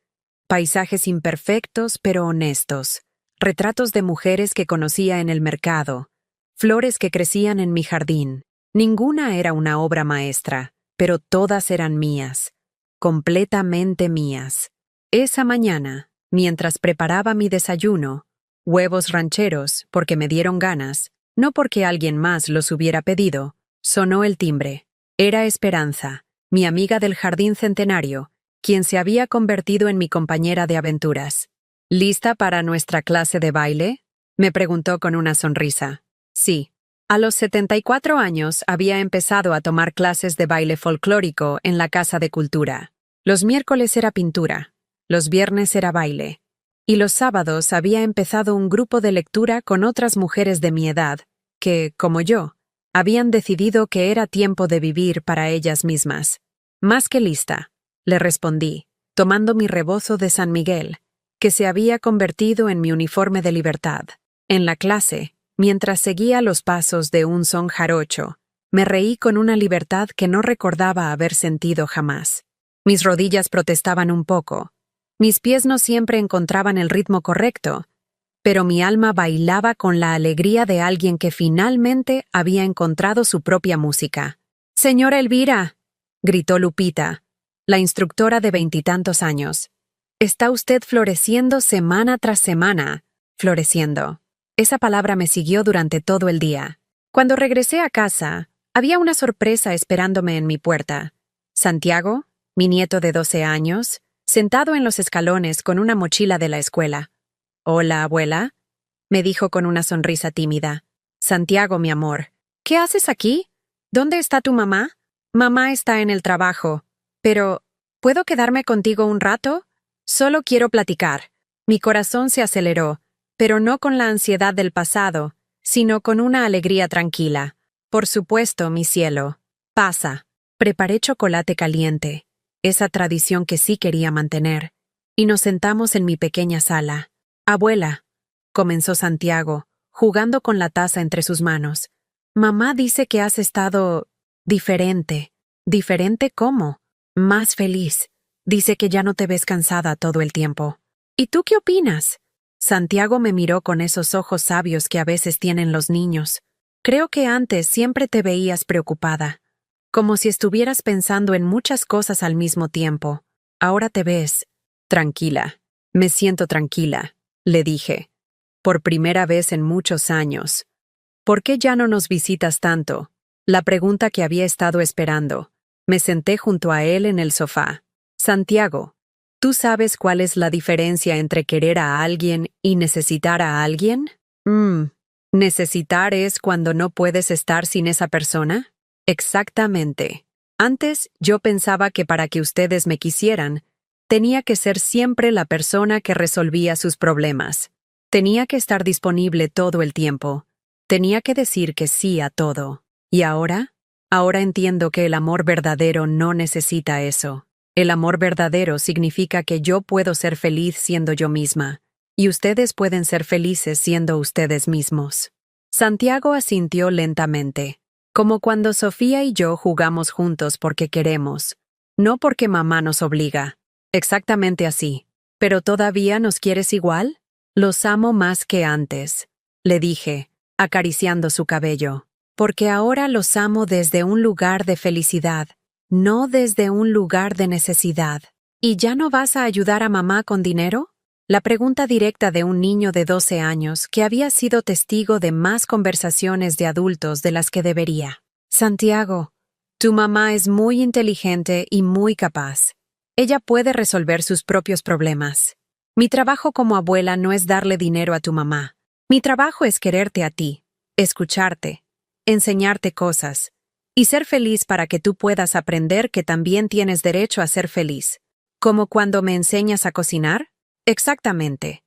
Paisajes imperfectos pero honestos, retratos de mujeres que conocía en el mercado, flores que crecían en mi jardín. Ninguna era una obra maestra, pero todas eran mías, completamente mías. Esa mañana, mientras preparaba mi desayuno, huevos rancheros, porque me dieron ganas, no porque alguien más los hubiera pedido, sonó el timbre. Era Esperanza, mi amiga del jardín centenario, quien se había convertido en mi compañera de aventuras. ¿Lista para nuestra clase de baile?, me preguntó con una sonrisa. Sí. A los 74 años había empezado a tomar clases de baile folclórico en la Casa de Cultura. Los miércoles era pintura, los viernes era baile, y los sábados había empezado un grupo de lectura con otras mujeres de mi edad que, como yo, habían decidido que era tiempo de vivir para ellas mismas. Más que lista, le respondí, tomando mi rebozo de San Miguel, que se había convertido en mi uniforme de libertad. En la clase, mientras seguía los pasos de un son jarocho, me reí con una libertad que no recordaba haber sentido jamás. Mis rodillas protestaban un poco. Mis pies no siempre encontraban el ritmo correcto, pero mi alma bailaba con la alegría de alguien que finalmente había encontrado su propia música. «Señora Elvira», gritó Lupita, la instructora de 20 y tantos años. «Está usted floreciendo semana tras semana». Floreciendo. Esa palabra me siguió durante todo el día. Cuando regresé a casa, había una sorpresa esperándome en mi puerta. Santiago, mi nieto de 12 años, sentado en los escalones con una mochila de la escuela. «Hola, abuela», me dijo con una sonrisa tímida. «Santiago, mi amor, ¿qué haces aquí? ¿Dónde está tu mamá?» «Mamá está en el trabajo. Pero, ¿puedo quedarme contigo un rato? Solo quiero platicar». Mi corazón se aceleró, pero no con la ansiedad del pasado, sino con una alegría tranquila. «Por supuesto, mi cielo. Pasa». Preparé chocolate caliente, esa tradición que sí quería mantener, y nos sentamos en mi pequeña sala. «Abuela», comenzó Santiago, jugando con la taza entre sus manos. «Mamá dice que has estado diferente». «¿Diferente cómo?» «Más feliz. Dice que ya no te ves cansada todo el tiempo». «¿Y tú qué opinas?» Santiago me miró con esos ojos sabios que a veces tienen los niños. Creo que antes siempre te veías preocupada, como si estuvieras pensando en muchas cosas al mismo tiempo. Ahora te ves tranquila. Me siento tranquila, le dije. Por primera vez en muchos años. ¿Por qué ya no nos visitas tanto? La pregunta que había estado esperando. Me senté junto a él en el sofá. Santiago, ¿tú sabes cuál es la diferencia entre querer a alguien y necesitar a alguien? ¿Necesitar es cuando no puedes estar sin esa persona? Exactamente. Antes yo pensaba que para que ustedes me quisieran, tenía que ser siempre la persona que resolvía sus problemas. Tenía que estar disponible todo el tiempo. Tenía que decir que sí a todo. ¿Y ahora? Ahora entiendo que el amor verdadero no necesita eso. El amor verdadero significa que yo puedo ser feliz siendo yo misma, y ustedes pueden ser felices siendo ustedes mismos. Santiago asintió lentamente, como cuando Sofía y yo jugamos juntos porque queremos, no porque mamá nos obliga. Exactamente así. ¿Pero todavía nos quieres igual? Los amo más que antes, le dije, acariciando su cabello, porque ahora los amo desde un lugar de felicidad, no desde un lugar de necesidad. ¿Y ya no vas a ayudar a mamá con dinero? La pregunta directa de un niño de 12 años que había sido testigo de más conversaciones de adultos de las que debería. Santiago, tu mamá es muy inteligente y muy capaz. Ella puede resolver sus propios problemas. Mi trabajo como abuela no es darle dinero a tu mamá. Mi trabajo es quererte a ti, escucharte, enseñarte cosas, y ser feliz para que tú puedas aprender que también tienes derecho a ser feliz. ¿Como cuando me enseñas a cocinar? Exactamente.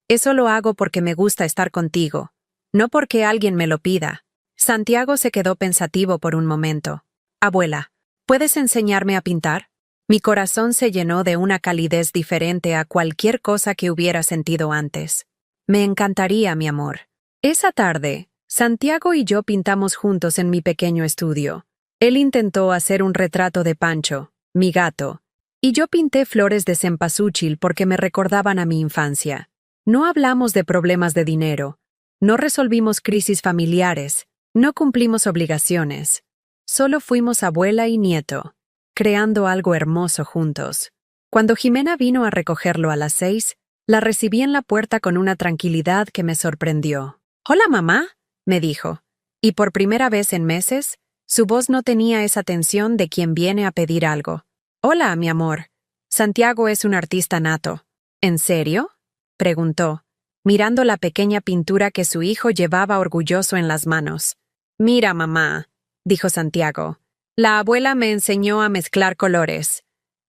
Eso lo hago porque me gusta estar contigo, no porque alguien me lo pida. Santiago se quedó pensativo por un momento. Abuela, ¿puedes enseñarme a pintar? Mi corazón se llenó de una calidez diferente a cualquier cosa que hubiera sentido antes. Me encantaría, mi amor. Esa tarde, Santiago y yo pintamos juntos en mi pequeño estudio. Él intentó hacer un retrato de Pancho, mi gato, y yo pinté flores de cempasúchil porque me recordaban a mi infancia. No hablamos de problemas de dinero, no resolvimos crisis familiares, no cumplimos obligaciones. Solo fuimos abuela y nieto, creando algo hermoso juntos. Cuando Jimena vino a recogerlo a las 6, la recibí en la puerta con una tranquilidad que me sorprendió. «Hola, mamá», me dijo, y por primera vez en meses, su voz no tenía esa tensión de quien viene a pedir algo. «Hola, mi amor. Santiago es un artista nato». «¿En serio?», preguntó, mirando la pequeña pintura que su hijo llevaba orgulloso en las manos. «Mira, mamá», dijo Santiago. «La abuela me enseñó a mezclar colores.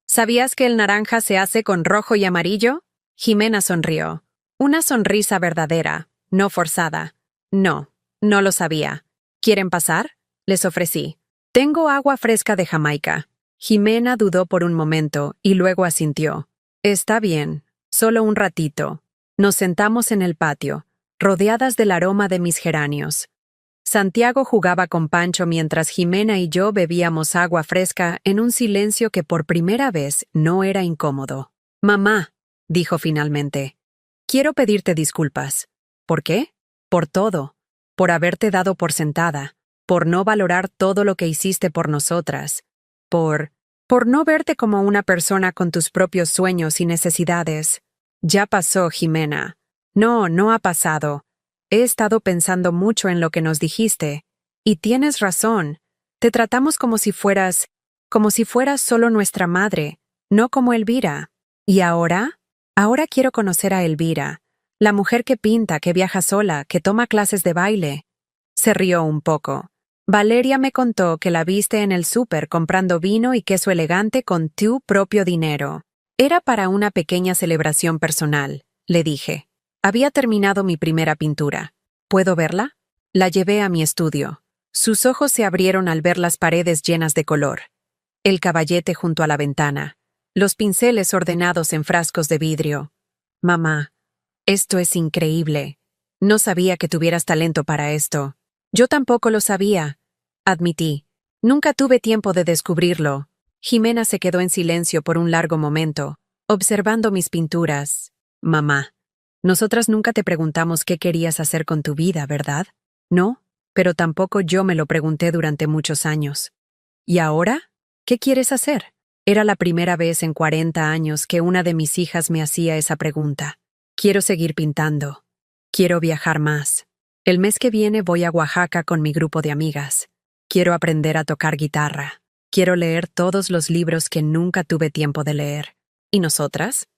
¿Sabías que el naranja se hace con rojo y amarillo?» Jimena sonrió. Una sonrisa verdadera, no forzada. «No, no lo sabía. ¿Quieren pasar?», les ofrecí. «Tengo agua fresca de Jamaica». Jimena dudó por un momento y luego asintió. «Está bien, solo un ratito». Nos sentamos en el patio, rodeadas del aroma de mis geranios. Santiago jugaba con Pancho mientras Jimena y yo bebíamos agua fresca en un silencio que por primera vez no era incómodo. «Mamá», dijo finalmente, «quiero pedirte disculpas». «¿Por qué?» «Por todo. Por haberte dado por sentada. Por no valorar todo lo que hiciste por nosotras. Por no verte como una persona con tus propios sueños y necesidades». «Ya pasó, Jimena». «No, no ha pasado. He estado pensando mucho en lo que nos dijiste. Y tienes razón. Te tratamos como si fueras solo nuestra madre, no como Elvira. ¿Y ahora? Ahora quiero conocer a Elvira, la mujer que pinta, que viaja sola, que toma clases de baile». Se rió un poco. «Valeria me contó que la viste en el súper comprando vino y queso elegante con tu propio dinero». «Era para una pequeña celebración personal», le dije. Había terminado mi primera pintura. «¿Puedo verla?» La llevé a mi estudio. Sus ojos se abrieron al ver las paredes llenas de color. El caballete junto a la ventana. Los pinceles ordenados en frascos de vidrio. «Mamá, esto es increíble. No sabía que tuvieras talento para esto». «Yo tampoco lo sabía», admití. «Nunca tuve tiempo de descubrirlo». Jimena se quedó en silencio por un largo momento, observando mis pinturas. «Mamá, nosotras nunca te preguntamos qué querías hacer con tu vida, ¿verdad? ¿No? pero tampoco yo me lo pregunté durante muchos años. ¿Y ahora? ¿Qué quieres hacer? Era la primera vez en 40 años que una de mis hijas me hacía esa pregunta. Quiero seguir pintando. Quiero viajar más. El mes que viene voy a Oaxaca con mi grupo de amigas. Quiero aprender a tocar guitarra. Quiero leer todos los libros que nunca tuve tiempo de leer. ¿Y nosotras?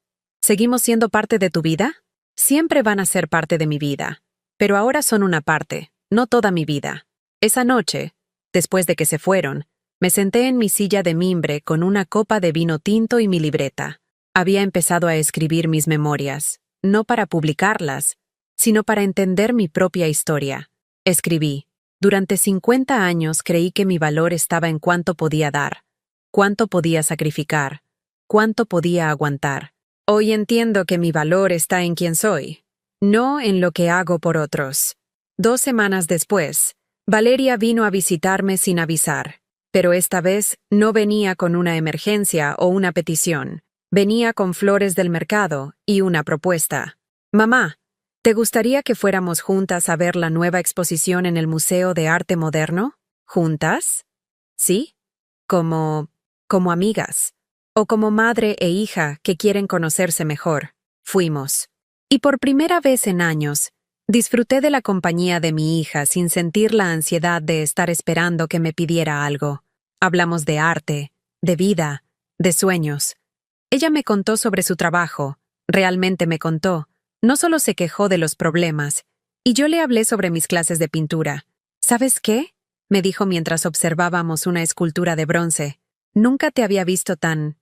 ¿Seguimos siendo parte de tu vida? Siempre van a ser parte de mi vida, pero ahora son una parte, no toda mi vida. Esa noche, después de que se fueron, me senté en mi silla de mimbre con una copa de vino tinto y mi libreta. Había empezado a escribir mis memorias, no para publicarlas, sino para entender mi propia historia. Escribí: durante 50 años creí que mi valor estaba en cuánto podía dar, cuánto podía sacrificar, cuánto podía aguantar. Hoy entiendo que mi valor está en quién soy, no en lo que hago por otros. 2 semanas después, Valeria vino a visitarme sin avisar, pero esta vez no venía con una emergencia o una petición. Venía con flores del mercado y una propuesta. Mamá, ¿te gustaría que fuéramos juntas a ver la nueva exposición en el Museo de Arte Moderno? ¿Juntas? ¿Sí? Como amigas. O como madre e hija que quieren conocerse mejor. Fuimos. Y por primera vez en años, disfruté de la compañía de mi hija sin sentir la ansiedad de estar esperando que me pidiera algo. Hablamos de arte, de vida, de sueños. Ella me contó sobre su trabajo, realmente me contó, no solo se quejó de los problemas, y yo le hablé sobre mis clases de pintura. ¿Sabes qué? Me dijo mientras observábamos una escultura de bronce. Nunca te había visto tan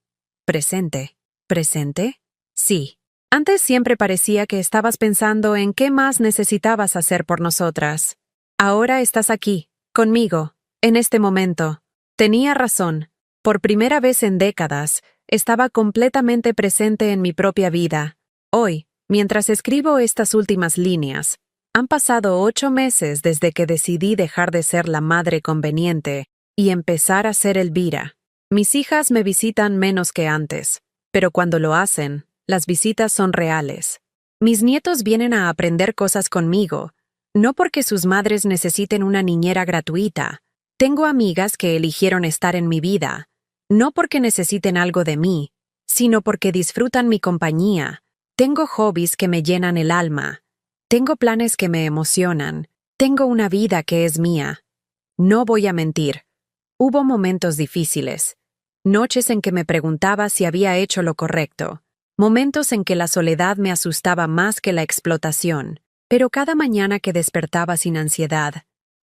presente. ¿Presente? Sí. Antes siempre parecía que estabas pensando en qué más necesitabas hacer por nosotras. Ahora estás aquí, conmigo, en este momento. Tenía razón. Por primera vez en décadas, estaba completamente presente en mi propia vida. Hoy, mientras escribo estas últimas líneas, han pasado 8 meses desde que decidí dejar de ser la madre conveniente y empezar a ser Elvira. Mis hijas me visitan menos que antes, pero cuando lo hacen, las visitas son reales. Mis nietos vienen a aprender cosas conmigo, no porque sus madres necesiten una niñera gratuita. Tengo amigas que eligieron estar en mi vida, no porque necesiten algo de mí, sino porque disfrutan mi compañía. Tengo hobbies que me llenan el alma. Tengo planes que me emocionan. Tengo una vida que es mía. No voy a mentir. Hubo momentos difíciles. Noches en que me preguntaba si había hecho lo correcto. Momentos en que la soledad me asustaba más que la explotación. Pero cada mañana que despertaba sin ansiedad,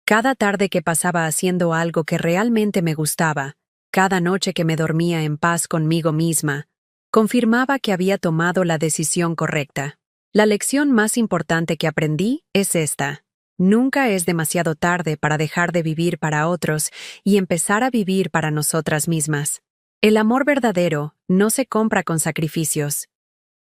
cada tarde que pasaba haciendo algo que realmente me gustaba, cada noche que me dormía en paz conmigo misma, confirmaba que había tomado la decisión correcta. La lección más importante que aprendí es esta: nunca es demasiado tarde para dejar de vivir para otros y empezar a vivir para nosotras mismas. El amor verdadero no se compra con sacrificios.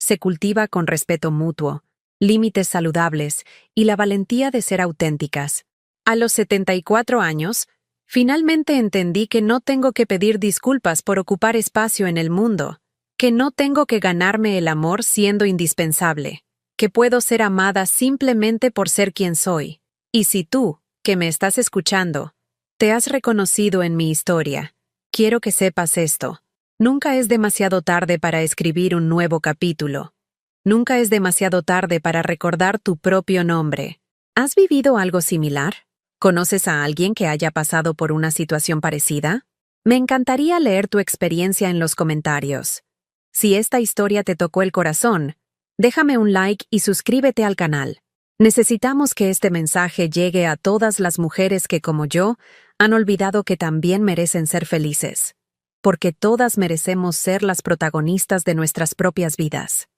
Se cultiva con respeto mutuo, límites saludables y la valentía de ser auténticas. A los 74 años, finalmente entendí que no tengo que pedir disculpas por ocupar espacio en el mundo, que no tengo que ganarme el amor siendo indispensable, que puedo ser amada simplemente por ser quien soy. Y si tú, que me estás escuchando, te has reconocido en mi historia, quiero que sepas esto: nunca es demasiado tarde para escribir un nuevo capítulo. Nunca es demasiado tarde para recordar tu propio nombre. ¿Has vivido algo similar? ¿Conoces a alguien que haya pasado por una situación parecida? Me encantaría leer tu experiencia en los comentarios. Si esta historia te tocó el corazón, déjame un like y suscríbete al canal. Necesitamos que este mensaje llegue a todas las mujeres que, como yo, han olvidado que también merecen ser felices. Porque todas merecemos ser las protagonistas de nuestras propias vidas.